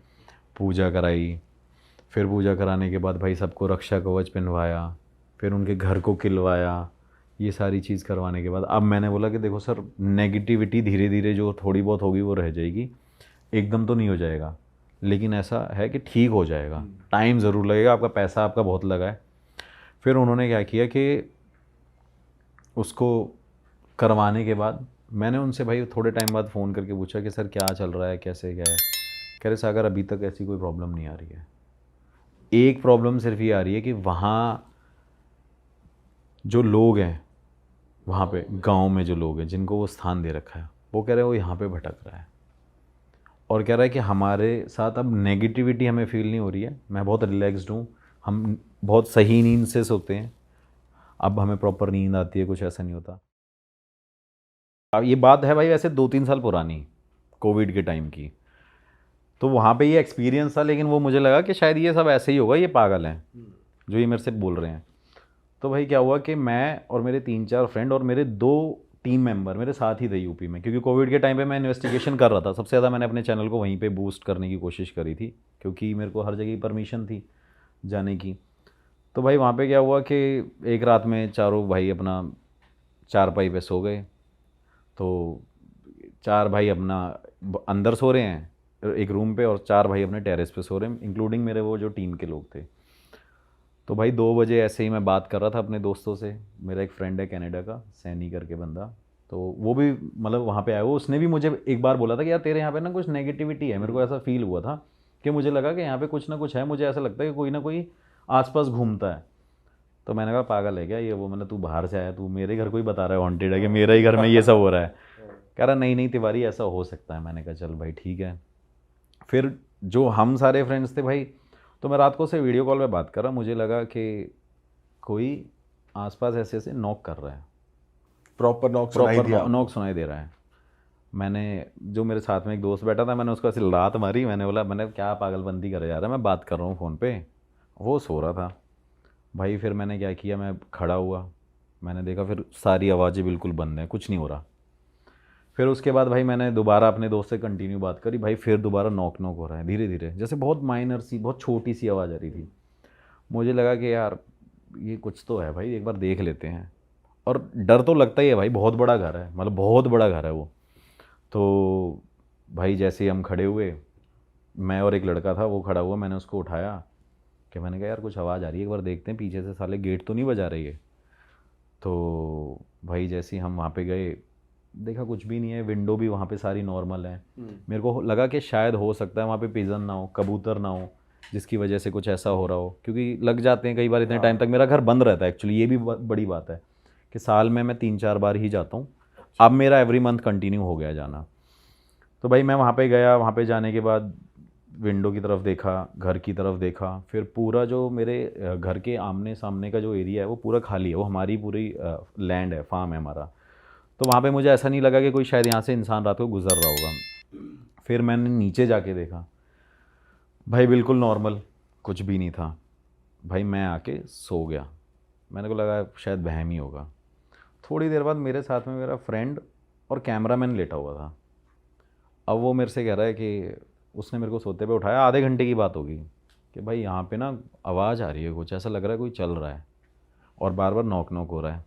पूजा कराई। फिर पूजा कराने के बाद भाई सबको रक्षा कवच पहनवाया। फिर उनके घर को खिलवाया। ये सारी चीज़ करवाने के बाद अब मैंने बोला कि देखो सर, नेगेटिविटी धीरे धीरे जो थोड़ी बहुत होगी वो रह जाएगी, एकदम तो नहीं हो जाएगा, लेकिन ऐसा है कि ठीक हो जाएगा, टाइम ज़रूर लगेगा, आपका पैसा आपका बहुत लगा है। फिर उन्होंने क्या किया कि उसको करवाने के बाद मैंने उनसे भाई थोड़े टाइम बाद फ़ोन करके पूछा कि सर क्या चल रहा है, कैसे क्या है। कह रहे सागर अभी तक ऐसी कोई प्रॉब्लम नहीं आ रही है। एक प्रॉब्लम सिर्फ ये आ रही है कि वहाँ जो लोग हैं, वहाँ पे गांव में जो लोग हैं जिनको वो स्थान दे रखा है, वो कह रहे हैं वो यहाँ पे भटक रहा है, और कह रहा है कि हमारे साथ अब नेगेटिविटी हमें फील नहीं हो रही है, मैं बहुत रिलैक्स्ड हूँ, हम बहुत सही नींद से सोते हैं, अब हमें प्रॉपर नींद आती है, कुछ ऐसा नहीं होता। अब ये बात है भाई वैसे 2-3 साल पुरानी, कोविड के टाइम की। तो वहाँ पे ये एक्सपीरियंस था, लेकिन वो मुझे लगा कि शायद ये सब ऐसे ही होगा, ये पागल हैं जो ये मेरे से बोल रहे हैं। तो भाई क्या हुआ कि मैं और मेरे 3-4 फ्रेंड और मेरे 2 टीम मेंबर मेरे साथ ही थे यूपी में, क्योंकि कोविड के टाइम पे मैं इन्वेस्टिगेशन कर रहा था। सबसे ज़्यादा मैंने अपने चैनल को वहीं पे बूस्ट करने की कोशिश करी थी, क्योंकि मेरे को हर जगह परमिशन थी जाने की। तो भाई वहाँ पे क्या हुआ कि एक रात में चारों भाई अपना चारपाई पे सो गए। तो 4 भाई अपना अंदर सो रहे हैं एक रूम पे, और 4 भाई अपने टेरेस पे सो रहे हैं, इंक्लूडिंग मेरे वो जो टीम के लोग थे। तो भाई 2 बजे ऐसे ही मैं बात कर रहा था अपने दोस्तों से। मेरा एक फ्रेंड है कनाडा का, सैनी करके बंदा, तो वो भी मतलब वहाँ पे आया, वो उसने भी मुझे एक बार बोला था कि यार तेरे यहाँ पे ना कुछ नेगेटिविटी है। मेरे को ऐसा फील हुआ था कि मुझे लगा कि यहाँ पे कुछ ना कुछ है, मुझे ऐसा लगता है कि कोई ना कोई आसपास घूमता है। तो मैंने कहा पागल है क्या ये, वो मतलब तू बाहर से आया, तू मेरे घर को ही बता रहा है हॉन्टेड है कि मेरा ही घर में ये सब हो रहा है। कह रहा नहीं नहीं तिवारी ऐसा हो सकता है। मैंने कहा चल भाई ठीक है। फिर जो हम सारे फ्रेंड्स थे भाई, तो मैं रात को से वीडियो कॉल पे बात कर रहा, मुझे लगा कि कोई आसपास ऐसे ऐसे नॉक कर रहा है,
प्रॉपर नॉक सुनाई दिया।
प्रॉपर नॉक सुनाई दे रहा है। मैंने, जो मेरे साथ में एक दोस्त बैठा था, मैंने उसको ऐसे लात मारी। मैंने बोला मैंने क्या पागलबंदी करे जा रहा है, मैं बात कर रहा हूँ फ़ोन पे। वो सो रहा था भाई। फिर मैंने क्या किया, मैं खड़ा हुआ, मैंने देखा फिर सारी आवाज़ें बिल्कुल बंद हैं, कुछ नहीं हो रहा। फिर उसके बाद भाई मैंने दोबारा अपने दोस्त से कंटिन्यू बात करी भाई, फिर दोबारा नॉक नॉक हो रहा है धीरे धीरे, जैसे बहुत माइनर सी, बहुत छोटी सी आवाज़ आ रही थी। मुझे लगा कि यार ये कुछ तो है भाई, एक बार देख लेते हैं। और डर तो लगता ही है भाई, बहुत बड़ा घर है, मतलब बहुत बड़ा घर है वो। तो भाई जैसे ही हम खड़े हुए, मैं और एक लड़का था वो खड़ा हुआ, मैंने उसको उठाया कि मैंने कहा यार कुछ आवाज़ आ रही है, एक बार देखते हैं पीछे से, साले गेट तो नहीं बजा रही है। तो भाई जैसे ही हम वहाँ पे गए, देखा कुछ भी नहीं है, विंडो भी वहाँ पे सारी नॉर्मल है। मेरे को लगा कि शायद हो सकता है वहाँ पे पिजन ना हो, कबूतर ना हो, जिसकी वजह से कुछ ऐसा हो रहा हो, क्योंकि लग जाते हैं कई बार, इतने टाइम तक मेरा घर बंद रहता है एक्चुअली। ये भी बड़ी बात है कि साल में मैं 3-4 बार ही जाता हूँ। अब मेरा एवरी मंथ कंटिन्यू हो गया जाना। तो भाई मैं वहाँ पे गया, वहाँ पे जाने के बाद विंडो की तरफ देखा, घर की तरफ देखा, फिर पूरा जो मेरे घर के आमने सामने का जो एरिया है वो पूरा खाली है, वो हमारी पूरी लैंड है, फार्म है हमारा। तो वहाँ पे मुझे ऐसा नहीं लगा कि कोई शायद यहाँ से इंसान रात को गुजर रहा होगा। फिर मैंने नीचे जाके देखा भाई, बिल्कुल नॉर्मल, कुछ भी नहीं था। भाई मैं आके सो गया, मैंने को लगा शायद वहम ही होगा। थोड़ी देर बाद मेरे साथ में मेरा फ्रेंड और कैमरामैन लेटा हुआ था। अब वो मेरे से कह रहा है कि उसने मेरे को सोते पे उठाया, आधे घंटे की बात होगी, कि भाई यहाँ पे ना आवाज़ आ रही है, कुछ ऐसा लग रहा है कोई चल रहा है और बार बार नॉक नॉक हो रहा है।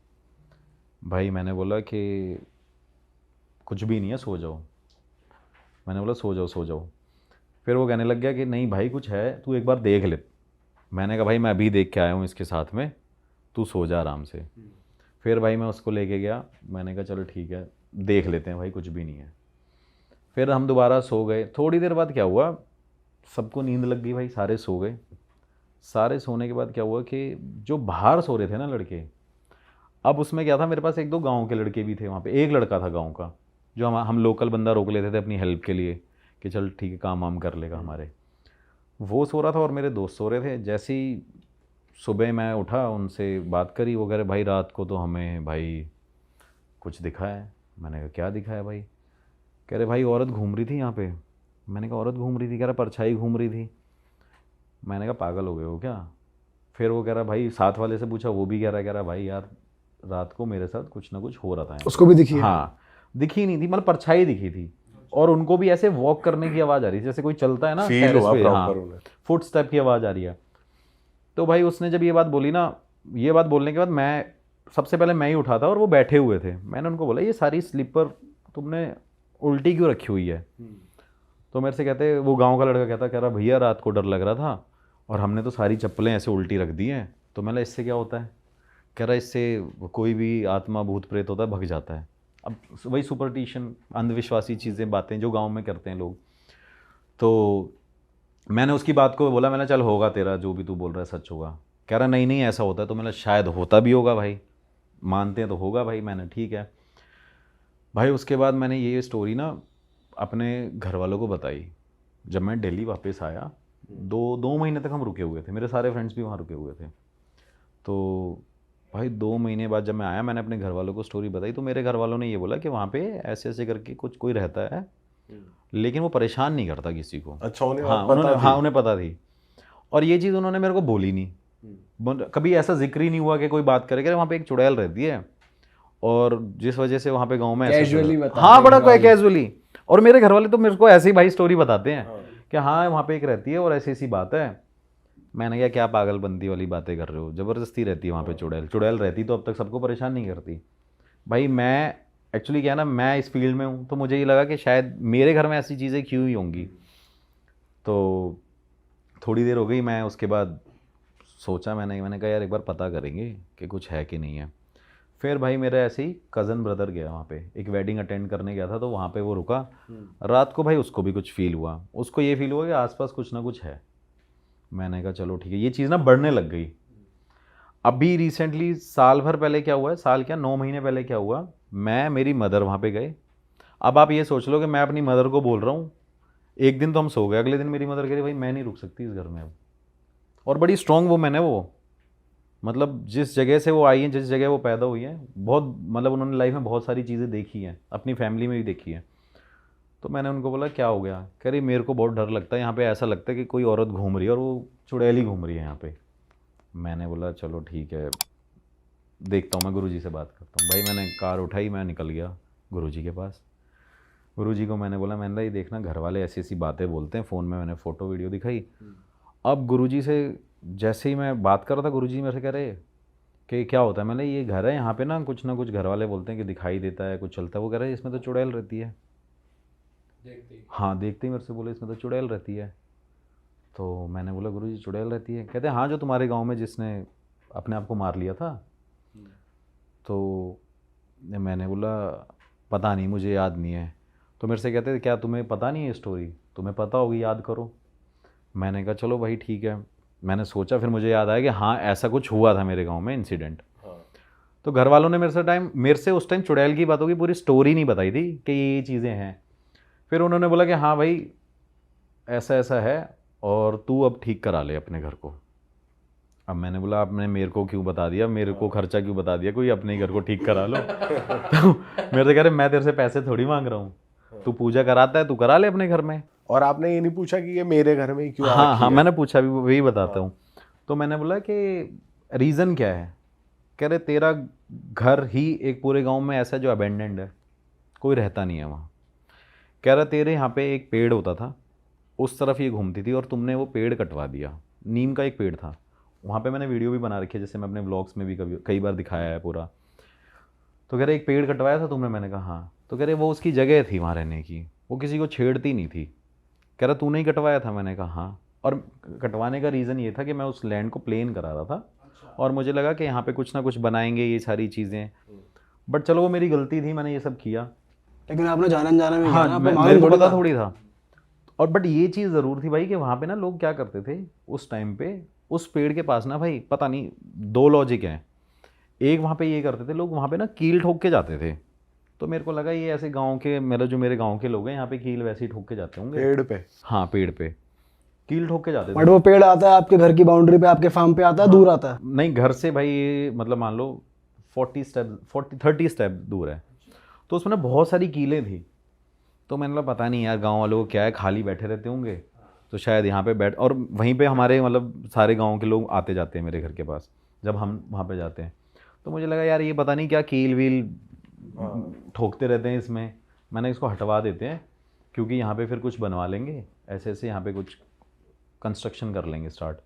भाई मैंने बोला कि कुछ भी नहीं है, सो जाओ। मैंने बोला सो जाओ सो जाओ। फिर वो कहने लग गया कि नहीं भाई कुछ है, तू एक बार देख ले। मैंने कहा भाई मैं अभी देख के आया हूँ इसके साथ में, तू सो जा आराम से। फिर भाई मैं उसको लेके गया, मैंने कहा चलो ठीक है देख लेते हैं भाई, कुछ भी नहीं है। फिर हम दोबारा सो गए। थोड़ी देर बाद क्या हुआ, सबको नींद लग गई भाई, सारे सो गए। सारे सोने के बाद क्या हुआ कि जो बाहर सो रहे थे ना लड़के, अब उसमें क्या था, मेरे पास 1-2 गांव के लड़के भी थे वहाँ पे। एक लड़का था गांव का, जो हम लोकल बंदा रोक लेते थे अपनी हेल्प के लिए कि चल ठीक है काम वाम कर लेगा हमारे। वो सो रहा था और मेरे दोस्त सो रहे थे। जैसे ही सुबह मैं उठा, उनसे बात करी, वो कह रहे भाई रात को तो हमें भाई कुछ दिखा है। मैंने कहा क्या दिखा है भाई? कह रहे भाई औरत घूम रही थी यहाँ पे। मैंने कहा औरत घूम रही थी? कह रहा परछाई घूम रही थी। मैंने कहा पागल हो गए हो क्या? फिर वो कह रहा भाई, साथ वाले से पूछा, वो भी कह रहा भाई यार रात को मेरे साथ कुछ ना कुछ हो रहा था।
उसको भी दिखी है?
हाँ दिखी नहीं थी, मतलब परछाई दिखी थी। और उनको भी ऐसे वॉक करने की आवाज़ आ रही थी, जैसे कोई चलता है ना
फील
टेरेस
हुआ
पे, हाँ
प्रॉपर उन्हें।
फुट स्टेप की आवाज़ आ रही है। तो भाई उसने जब ये बात बोली ना, ये बात बोलने के बाद मैं सबसे पहले मैं ही उठा था और वो बैठे हुए थे। मैंने उनको बोला ये सारी स्लीपर तुमने उल्टी क्यों रखी हुई है? तो मेरे से कहते, वो गांव का लड़का कह रहा भैया रात को डर लग रहा था और हमने तो सारी चप्पलें ऐसे उल्टी रख दी हैं। तो मैं, इससे क्या होता है? कह रहा इससे कोई भी आत्मा भूत प्रेत होता है भग जाता है। अब वही सुपरस्टिशन, अंधविश्वासी चीज़ें, बातें जो गांव में करते हैं लोग। तो मैंने उसकी बात को बोला, मैंने चल होगा तेरा जो भी तू बोल रहा है सच होगा। कह रहा नहीं नहीं ऐसा होता है। तो मैंने शायद होता भी होगा भाई, मानते हैं तो होगा भाई। मैंने ठीक है भाई। उसके बाद मैंने ये स्टोरी ना अपने घर वालों को बताई। जब मैं दिल्ली वापस आया, 2 महीने तक हम रुके हुए थे, मेरे सारे फ्रेंड्स भी वहाँ रुके हुए थे। तो भाई 2 महीने बाद जब मैं आया, मैंने अपने घर वालों को स्टोरी बताई। तो मेरे घर वालों ने ये बोला कि वहाँ पे ऐसे ऐसे करके कुछ कोई रहता है, लेकिन वो परेशान नहीं करता किसी को।
अच्छा
उन्हें पता थी। और ये चीज़ उन्होंने मेरे को बोली नहीं, कभी ऐसा जिक्र ही नहीं हुआ कि कोई बात करे कि वहाँ पे एक चुड़ैल रहती है और जिस वजह से वहाँ पे गांव में
कैजुअली बता,
हाँ बड़ा कोई कैजुअली। और मेरे घर वाले तो मेरे को ऐसी भाई स्टोरी बताते हैं कि हाँ वहाँ पे एक रहती है और ऐसी ऐसी बात है। मैंने कहा क्या पागलबंदी वाली बातें कर रहे हो, ज़बरदस्ती रहती है वहाँ पे चुड़ैल रहती तो अब तक सबको परेशान नहीं करती। भाई मैं एक्चुअली क्या है ना, मैं इस फील्ड में हूँ तो मुझे ये लगा कि शायद मेरे घर में ऐसी चीज़ें क्यों ही होंगी। तो थोड़ी देर हो गई, मैं उसके बाद सोचा, मैंने कहा यार एक बार पता करेंगे कि कुछ है कि नहीं है। फिर भाई मेरा ऐसे ही कज़न ब्रदर गया वहाँ पे, एक वेडिंग अटेंड करने गया था, तो वहाँ पे वो रुका रात को। भाई उसको भी कुछ फील हुआ, उसको ये फील हुआ कि आसपास कुछ ना कुछ है। मैंने कहा चलो ठीक है, ये चीज़ ना बढ़ने लग गई। अभी रिसेंटली साल भर पहले क्या हुआ है, साल क्या 9 महीने पहले क्या हुआ, मैं मेरी मदर वहाँ पे गए। अब आप ये सोच लो कि मैं अपनी मदर को बोल रहा हूँ, एक दिन तो हम सो गए, अगले दिन मेरी मदर कह रही भाई मैं नहीं रुक सकती इस घर में अब। और बड़ी स्ट्रॉन्ग वुमेन है वो, मतलब जिस जगह से वो आई है, जिस जगह वो पैदा हुई है, बहुत मतलब उन्होंने लाइफ में बहुत सारी चीज़ें देखी हैं, अपनी फैमिली में भी देखी है। तो मैंने उनको बोला क्या हो गया, कह रही मेरे को बहुत डर लगता है यहाँ पे, ऐसा लगता है कि कोई औरत घूम रही है और वो चुड़ैली घूम रही है यहाँ पे। मैंने बोला चलो ठीक है, देखता हूँ, मैं गुरुजी से बात करता हूँ। भाई मैंने कार उठाई, मैं निकल गया गुरुजी के पास। गुरुजी को मैंने बोला, मैंने ये देखना घर वाले ऐसी ऐसी बातें बोलते हैं, फ़ोन में मैंने फ़ोटो वीडियो दिखाई। अब गुरुजी से जैसे ही मैं बात कर रहा था, गुरुजी मेरे से कह रहे कि क्या होता है। मैंने ये घर है, यहाँ पे ना कुछ घर वाले बोलते हैं कि दिखाई देता है, कुछ चलता है। वो कह रहे हैं इसमें तो चुड़ैल रहती है। हाँ, देखते ही मेरे से बोले इसमें तो चुड़ैल रहती है। तो मैंने बोला गुरुजी चुड़ैल रहती है? कहते हैं हाँ, जो तुम्हारे गांव में जिसने अपने आप को मार लिया था। तो मैंने बोला पता नहीं, मुझे याद नहीं है। तो मेरे से कहते क्या तुम्हें पता नहीं है स्टोरी? तुम्हें पता होगी, याद करो। मैंने कहा चलो भाई ठीक है। मैंने सोचा, फिर मुझे याद आया कि हाँ ऐसा कुछ हुआ था मेरे गांव में इंसिडेंट। तो घर वालों ने मेरे से उस टाइम चुड़ैल की बातों की पूरी स्टोरी नहीं बताई थी कि ये चीज़ें हैं। फिर उन्होंने बोला कि हाँ भाई ऐसा ऐसा है और तू अब ठीक करा ले अपने घर को। अब मैंने बोला आपने मेरे को क्यों बता दिया, मेरे को खर्चा क्यों बता दिया, कोई अपने ही घर को ठीक करा लो। तो मेरे से कह रहे मैं तेरे से पैसे थोड़ी मांग रहा हूँ, तू पूजा कराता है तू करा ले अपने घर में।
और आपने ये नहीं पूछा कि ये मेरे घर में क्यों
हाँ हाँ, मैंने पूछा भी, वही बताता हूँ। तो मैंने बोला कि रीज़न क्या है? कह रहे तेरा घर ही एक पूरे गांव में ऐसा जो अबेंडेंड है, कोई रहता नहीं है वहाँ। कह रहा तेरे यहाँ पे एक पेड़ होता था, उस तरफ ये घूमती थी और तुमने वो पेड़ कटवा दिया। नीम का एक पेड़ था वहाँ पे, मैंने वीडियो भी बना रखी है, जैसे मैं अपने व्लॉग्स में भी कई बार दिखाया है पूरा। तो कह रहे एक पेड़ कटवाया था तुमने? मैंने कहा हाँ। तो कह रहे वो उसकी जगह थी वहाँ रहने की, वो किसी को छेड़ती नहीं थी। कह रहा तूने ही कटवाया था? मैंने कहा हाँ। और कटवाने का रीज़न ये था कि मैं उस लैंड को प्लेन करा रहा था और मुझे लगा कि यहाँ पे कुछ ना कुछ बनाएंगे ये सारी चीज़ें। बट चलो वो मेरी गलती थी, मैंने ये सब किया।
लेकिन आपने जाना में
हाँ,
किया ना,
मेरे को पता थोड़ी था। और बट ये चीज़ ज़रूर थी भाई कि वहाँ पे ना लोग क्या करते थे उस टाइम पे, उस पेड़ के पास ना भाई पता नहीं 2 लॉजिक हैं। एक वहाँ पे ये करते थे लोग, वहाँ पे ना कील ठोक के जाते थे। तो मेरे को लगा ये ऐसे गांव के, मेरे गांव के लोग हैं, यहाँ पे कील वैसे ही ठोक के जाते होंगे
पेड़ पे।
हाँ, पेड़ पे कील ठोक के जाते थे।
बट वो पेड़ आता है आपके घर की बाउंड्री पे, आपके फार्म पे आता है, दूर आता है?
नहीं, घर से भाई मतलब मान लो 30 स्टेप दूर है। तो उसमें ना बहुत सारी कीलें थी। तो मैंने बोला पता नहीं यार गांव वालों को क्या है, खाली बैठे रहते होंगे तो शायद यहाँ पे बैठ, और वहीं पे हमारे मतलब सारे गांव के लोग आते जाते हैं मेरे घर के पास जब हम वहाँ पे जाते हैं। तो मुझे लगा यार ये पता नहीं क्या कील वील ठोकते रहते हैं इसमें, मैंने इसको हटवा देते हैं क्योंकि यहाँ पे फिर कुछ बनवा लेंगे, ऐसे ऐसे यहाँ पे कुछ कंस्ट्रक्शन कर लेंगे स्टार्ट।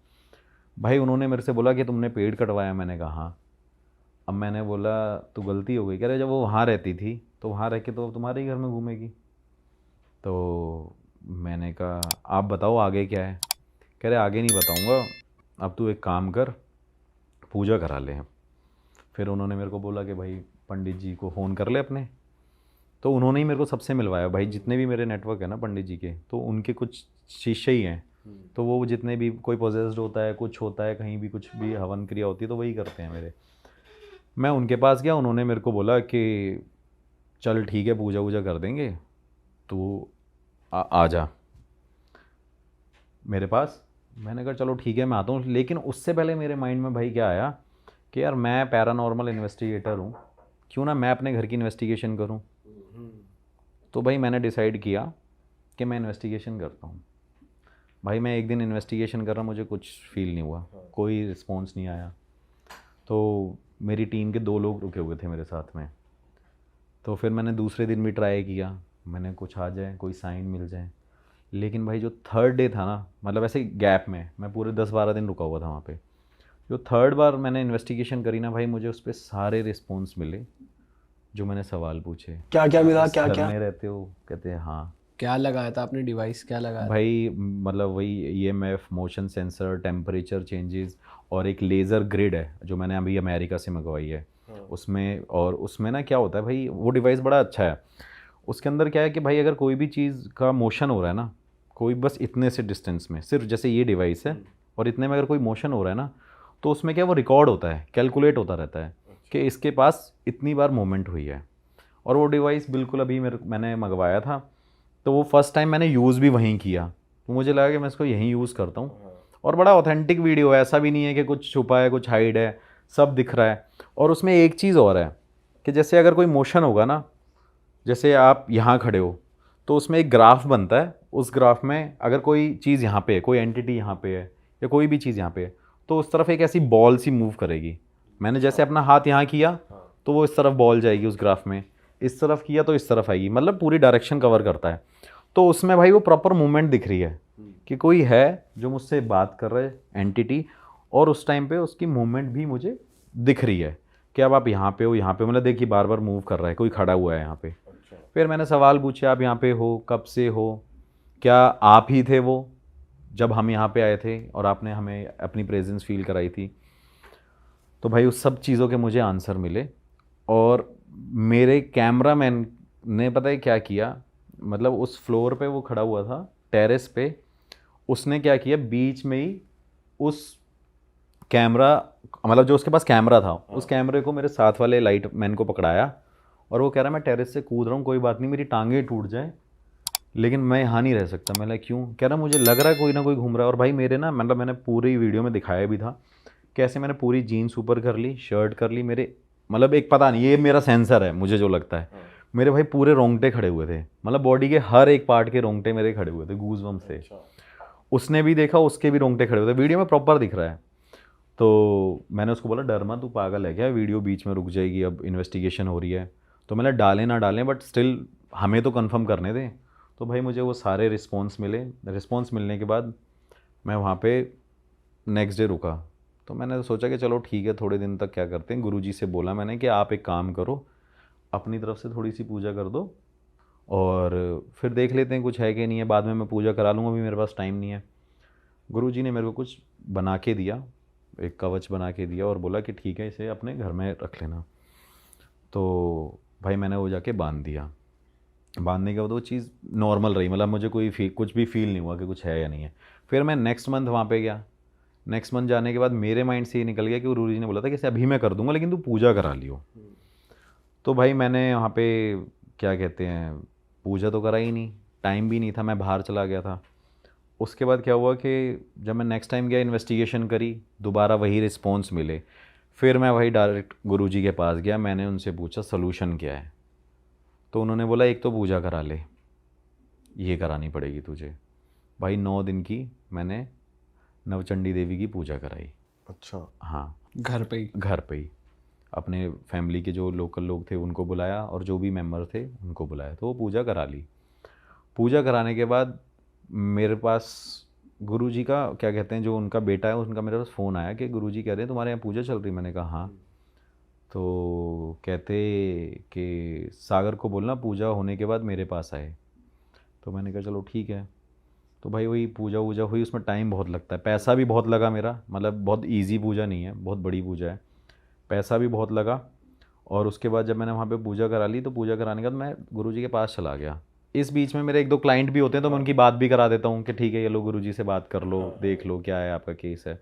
भाई उन्होंने मेरे से बोला कि तुमने पेड़ कटवाया? मैंने कहा हाँ। अब मैंने बोला तो गलती हो गई। कह रहे जब वो वहाँ रहती थी तो वहाँ रह के तो तुम्हारे ही घर में घूमेगी। तो मैंने कहा आप बताओ आगे क्या है? कह रहे आगे नहीं बताऊँगा, अब तू एक काम कर, पूजा करा ले। फिर उन्होंने मेरे को बोला कि भाई पंडित जी को फ़ोन कर ले अपने। तो उन्होंने ही मेरे को सबसे मिलवाया भाई, जितने भी मेरे नेटवर्क है ना पंडित जी के, तो उनके कुछ शिष्य ही हैं। तो वो जितने भी कोई पोजेस्ड होता है, कुछ होता है, कहीं भी कुछ भी हवन क्रिया होती है तो वही करते हैं मेरे। मैं उनके पास गया, उन्होंने मेरे को बोला कि चल ठीक है पूजा वूजा कर देंगे, तो आ जा मेरे पास। मैंने कहा चलो ठीक है मैं आता हूँ। लेकिन उससे पहले मेरे माइंड में भाई क्या आया कि यार मैं पैरानॉर्मल इन्वेस्टिगेटर हूँ, क्यों ना मैं अपने घर की इन्वेस्टिगेशन करूँ। तो भाई मैंने डिसाइड किया कि मैं इन्वेस्टिगेशन करता हूँ। भाई मैं एक दिन इन्वेस्टिगेशन कर रहा, मुझे कुछ फील नहीं हुआ, कोई रिस्पॉन्स नहीं आया। तो मेरी टीम के 2 लोग रुके हुए थे मेरे साथ में। तो फिर मैंने दूसरे दिन भी ट्राई किया, मैंने कुछ आ जाए, कोई साइन मिल जाए। लेकिन भाई जो 3rd डे था ना, मतलब ऐसे गैप में मैं पूरे 10-12 दिन रुका हुआ था वहाँ पे। जो 3rd बार मैंने इन्वेस्टिगेशन करी ना भाई, मुझे उस पर सारे रिस्पॉन्स मिले जो मैंने सवाल पूछे।
क्या क्या मिला? क्या
घर
क्या
में रहते हो? कहते हैं हाँ।
क्या लगाया था आपने डिवाइस, क्या लगाया था?
भाई मतलब वही EMF, motion sensor, temperature changes और एक लेज़र ग्रिड है जो मैंने अभी अमेरिका से मंगवाई है। उसमें। और उसमें ना क्या होता है भाई, वो डिवाइस बड़ा अच्छा है। उसके अंदर क्या है कि भाई अगर कोई भी चीज़ का मोशन हो रहा है ना, कोई बस इतने से डिस्टेंस में, सिर्फ जैसे ये डिवाइस है और इतने में अगर कोई मोशन हो रहा है ना, तो उसमें क्या वो रिकॉर्ड होता है, कैलकुलेट होता रहता है कि इसके पास इतनी बार मूवमेंट हुई है। और वो डिवाइस बिल्कुल अभी मैंने मंगवाया था, तो वो फर्स्ट टाइम मैंने यूज़ भी वहीं किया, तो मुझे लगा कि मैं इसको यहीं यूज़ करता हूँ। और बड़ा ऑथेंटिक वीडियो है, ऐसा भी नहीं है कि कुछ छुपा है कुछ हाइड है, सब दिख रहा है। और उसमें एक चीज़ और है कि जैसे अगर कोई मोशन होगा ना, जैसे आप यहाँ खड़े हो तो उसमें एक ग्राफ बनता है, उस ग्राफ में अगर कोई चीज़ यहाँ पे है, कोई एंटिटी यहाँ पे है या कोई भी चीज़ यहाँ पे है, तो उस तरफ एक ऐसी बॉल सी मूव करेगी। मैंने जैसे अपना हाथ यहाँ किया तो वो इस तरफ बॉल जाएगी उस ग्राफ में, इस तरफ किया तो इस तरफ आएगी, मतलब पूरी डायरेक्शन कवर करता है। तो उसमें भाई वो प्रॉपर मूवमेंट दिख रही है कि कोई है जो मुझसे बात कर रहा है एंटिटी, और उस टाइम पे उसकी मूवमेंट भी मुझे दिख रही है कि अब आप यहाँ पे हो, यहाँ पे, मतलब देखिए बार बार मूव कर रहा है, कोई खड़ा हुआ है यहाँ पे। फिर मैंने सवाल पूछे, आप यहाँ पे हो, कब से हो, क्या आप ही थे वो जब हम यहाँ पे आए थे और आपने हमें अपनी प्रेजेंस फील कराई थी? तो भाई उस सब चीज़ों के मुझे आंसर मिले। और मेरे कैमरामैन ने पता है क्या किया, मतलब उस फ्लोर पे वो खड़ा हुआ था, टेरेस पे, उसने क्या किया, बीच में ही उस कैमरा, मतलब जो उसके पास कैमरा था, उस कैमरे को मेरे साथ वाले लाइट मैन को पकड़ाया, और वो कह रहा है मैं टेरेस से कूद रहा हूँ, कोई बात नहीं, मेरी टांगें टूट जाए लेकिन मैं यहाँ नहीं रह सकता। मैं क्यों? कह रहा मुझे लग रहा है कोई ना कोई घूम रहा है। और भाई मेरे ना, मतलब मैंने पूरी वीडियो में दिखाया भी था कैसे मैंने पूरी जीन्स ऊपर कर ली, शर्ट कर ली, मेरे मतलब एक पता नहीं, ये मेरा सेंसर है, मुझे जो लगता है, मेरे भाई पूरे रोंगटे खड़े हुए थे, मतलब बॉडी के हर एक पार्ट के रोंगटे मेरे खड़े हुए थे गूज़बम्स से। उसने भी देखा, उसके भी रोंगटे खड़े हुए थे, वीडियो में प्रॉपर दिख रहा है। तो मैंने उसको बोला डर मत, तू पागल है क्या, वीडियो बीच में रुक जाएगी, अब इन्वेस्टिगेशन हो रही है। तो मैंने डालें ना डालें बट स्टिल हमें तो कंफर्म करने दें। तो भाई मुझे वो सारे रिस्पॉन्स मिले। रिस्पॉन्स मिलने के बाद मैं वहाँ पे नेक्स्ट डे रुका। तो मैंने सोचा कि चलो ठीक है, थोड़े दिन तक क्या करते हैं, गुरुजी से बोला मैंने कि आप एक काम करो, अपनी तरफ से थोड़ी सी पूजा कर दो और फिर देख लेते हैं कुछ है कि नहीं है, बाद में मैं पूजा करा लूँगा, अभी मेरे पास टाइम नहीं है। गुरुजी ने मेरे को कुछ बना के दिया, एक कवच बना के दिया और बोला कि ठीक है इसे अपने घर में रख लेना। तो भाई मैंने वो जाके बांध दिया। बांधने के बाद वो चीज़ नॉर्मल रही, मतलब मुझे कुछ भी फील नहीं हुआ कि कुछ है या नहीं है। फिर मैं नेक्स्ट मंथ वहाँ पे गया। नेक्स्ट मंथ जाने के बाद मेरे माइंड से ये निकल गया कि गुरुजी ने बोला था कि इसे अभी मैं कर दूंगा लेकिन तू पूजा करा लियो। तो भाई मैंने वहाँ पे क्या कहते हैं, पूजा तो करा ही नहीं, टाइम भी नहीं था, मैं बाहर चला गया था। उसके बाद क्या हुआ कि जब मैं नेक्स्ट टाइम गया, इन्वेस्टिगेशन करी, दोबारा वही रिस्पॉन्स मिले। फिर मैं वही डायरेक्ट गुरुजी के पास गया, मैंने उनसे पूछा सलूशन क्या है। तो उन्होंने बोला एक तो पूजा करा ले, ये करानी पड़ेगी तुझे। भाई 9 दिन की मैंने नवचंडी देवी की पूजा कराई।
अच्छा।
हाँ,
घर पे ही?
घर पे ही। अपने फैमिली के जो लोकल लोग थे उनको बुलाया और जो भी मेंबर थे उनको बुलाया, तो वो पूजा करा ली। पूजा कराने के बाद मेरे पास गुरुजी का क्या कहते हैं, जो उनका बेटा है उनका मेरे पास फ़ोन आया कि गुरुजी कह रहे हैं तुम्हारे यहाँ पूजा चल रही। मैंने कहा हाँ। तो कहते कि सागर को बोलना पूजा होने के बाद मेरे पास आए। तो मैंने कहा चलो ठीक है। तो भाई वही पूजा वूजा हुई, उसमें टाइम बहुत लगता है, पैसा भी बहुत लगा मेरा, मतलब बहुत इजी पूजा नहीं है, बहुत बड़ी पूजा है, पैसा भी बहुत लगा। और उसके बाद जब मैंने वहाँ पे पूजा करा ली, तो पूजा कराने के बाद मैं गुरुजी के पास चला गया। इस बीच में मेरे 1-2 क्लाइंट भी होते हैं, तो मैं उनकी बात भी करा देता हूँ कि ठीक है ये लो गुरुजी से बात कर लो, देख लो क्या है आपका केस है।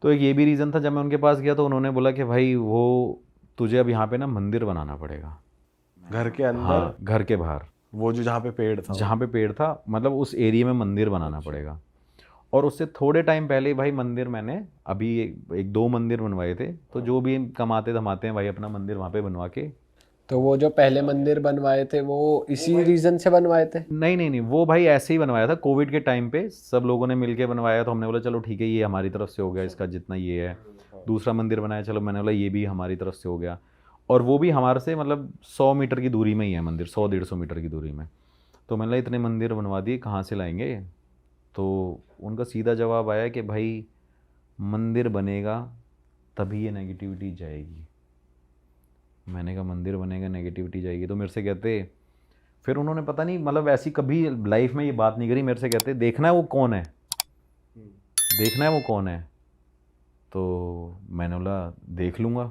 तो एक ये भी रीज़न था, जब मैं उनके पास गया तो उन्होंने बोला कि भाई वो तुझे अब यहाँ पे ना मंदिर बनाना पड़ेगा।
घर के अंदर?
हाँ, घर के बाहर,
वो जो जहाँ पे पेड़ था?
जहाँ पे पेड़ था, मतलब उस एरिया में मंदिर बनाना पड़ेगा। और उससे थोड़े टाइम पहले भाई मंदिर मैंने अभी 1-2 मंदिर बनवाए थे। तो जो भी कमाते धमाते हैं भाई अपना मंदिर वहाँ पे बनवा के।
तो वो जो पहले मंदिर बनवाए थे वो इसी रीजन से बनवाए थे?
नहीं नहीं नहीं, वो भाई ऐसे ही बनवाया था, कोविड के टाइम पे सब लोगों ने मिलके बनवाया। तो हमने बोला चलो ठीक है ये हमारी तरफ से हो गया, इसका जितना ये है। दूसरा मंदिर बनाया, चलो मैंने बोला ये भी हमारी तरफ से हो गया। और वो भी हमारे से मतलब 100 मीटर की दूरी में ही है मंदिर, 100-150 मीटर की दूरी में। तो मैंने इतने मंदिर बनवा दिए, कहाँ से लाएंगे? तो उनका सीधा जवाब आया कि भाई मंदिर बनेगा तभी ये नेगेटिविटी जाएगी। मैंने कहा मंदिर बनेगा नेगेटिविटी जाएगी? तो मेरे से कहते, फिर उन्होंने पता नहीं मतलब ऐसी कभी लाइफ में ये बात नहीं करी, मेरे से कहते देखना है वो कौन है, देखना है वो कौन है। तो मैंने बोला देख लूँगा।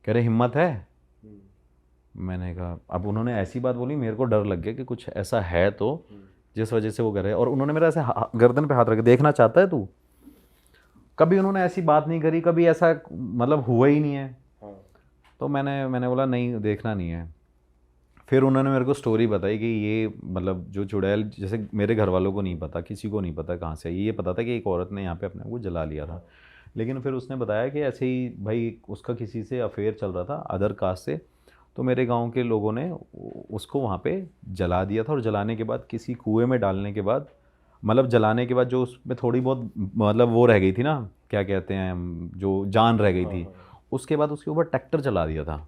कह रहे हिम्मत है। मैंने कहा, अब उन्होंने ऐसी बात बोली, मेरे को डर लग गया कि कुछ ऐसा है तो जिस वजह से वो कर रहे हैं। और उन्होंने मेरा ऐसे गर्दन पे हाथ रख के, देखना चाहता है तू? कभी उन्होंने ऐसी बात नहीं करी, कभी ऐसा मतलब हुआ ही नहीं है। तो मैंने बोला नहीं, देखना नहीं है। फिर उन्होंने मेरे को स्टोरी बताई कि ये मतलब जो चुड़ैल, जैसे मेरे घर वालों को नहीं पता, किसी को नहीं पता कहाँ से, ये पता था कि एक औरत ने यहाँ पे अपने को जला लिया था। लेकिन फिर उसने बताया कि ऐसे ही भाई उसका किसी से अफेयर चल रहा था अदर कास्ट से, तो मेरे गांव के लोगों ने उसको वहाँ पे जला दिया था। और जलाने के बाद किसी कुएं में डालने के बाद, मतलब जलाने के बाद जो उसमें थोड़ी बहुत मतलब वो रह गई थी ना, क्या कहते हैं, जो जान रह गई थी, उसके बाद उसके ऊपर ट्रैक्टर चला दिया था।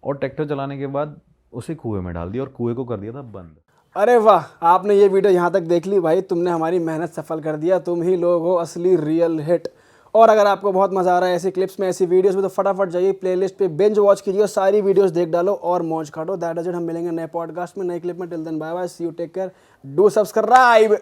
और ट्रैक्टर चलाने के बाद उसे कुएं में डाल दिया और कुएं को कर दिया था बंद।
अरे वाह, आपने ये वीडियो यहाँ तक देख ली भाई, तुमने हमारी मेहनत सफल कर दिया। तुम ही लोग हो असली रियल हिट। और अगर आपको बहुत मजा आ रहा है ऐसी क्लिप्स में, ऐसी वीडियोस में, तो फटाफट जाइए प्लेलिस्ट पे, बिंज वॉच कीजिए, सारी वीडियोस देख डालो और मौज काटो। That is it. हम मिलेंगे नए पॉडकास्ट में, नए क्लिप में। Till then bye bye, see you, take care, do subscribe.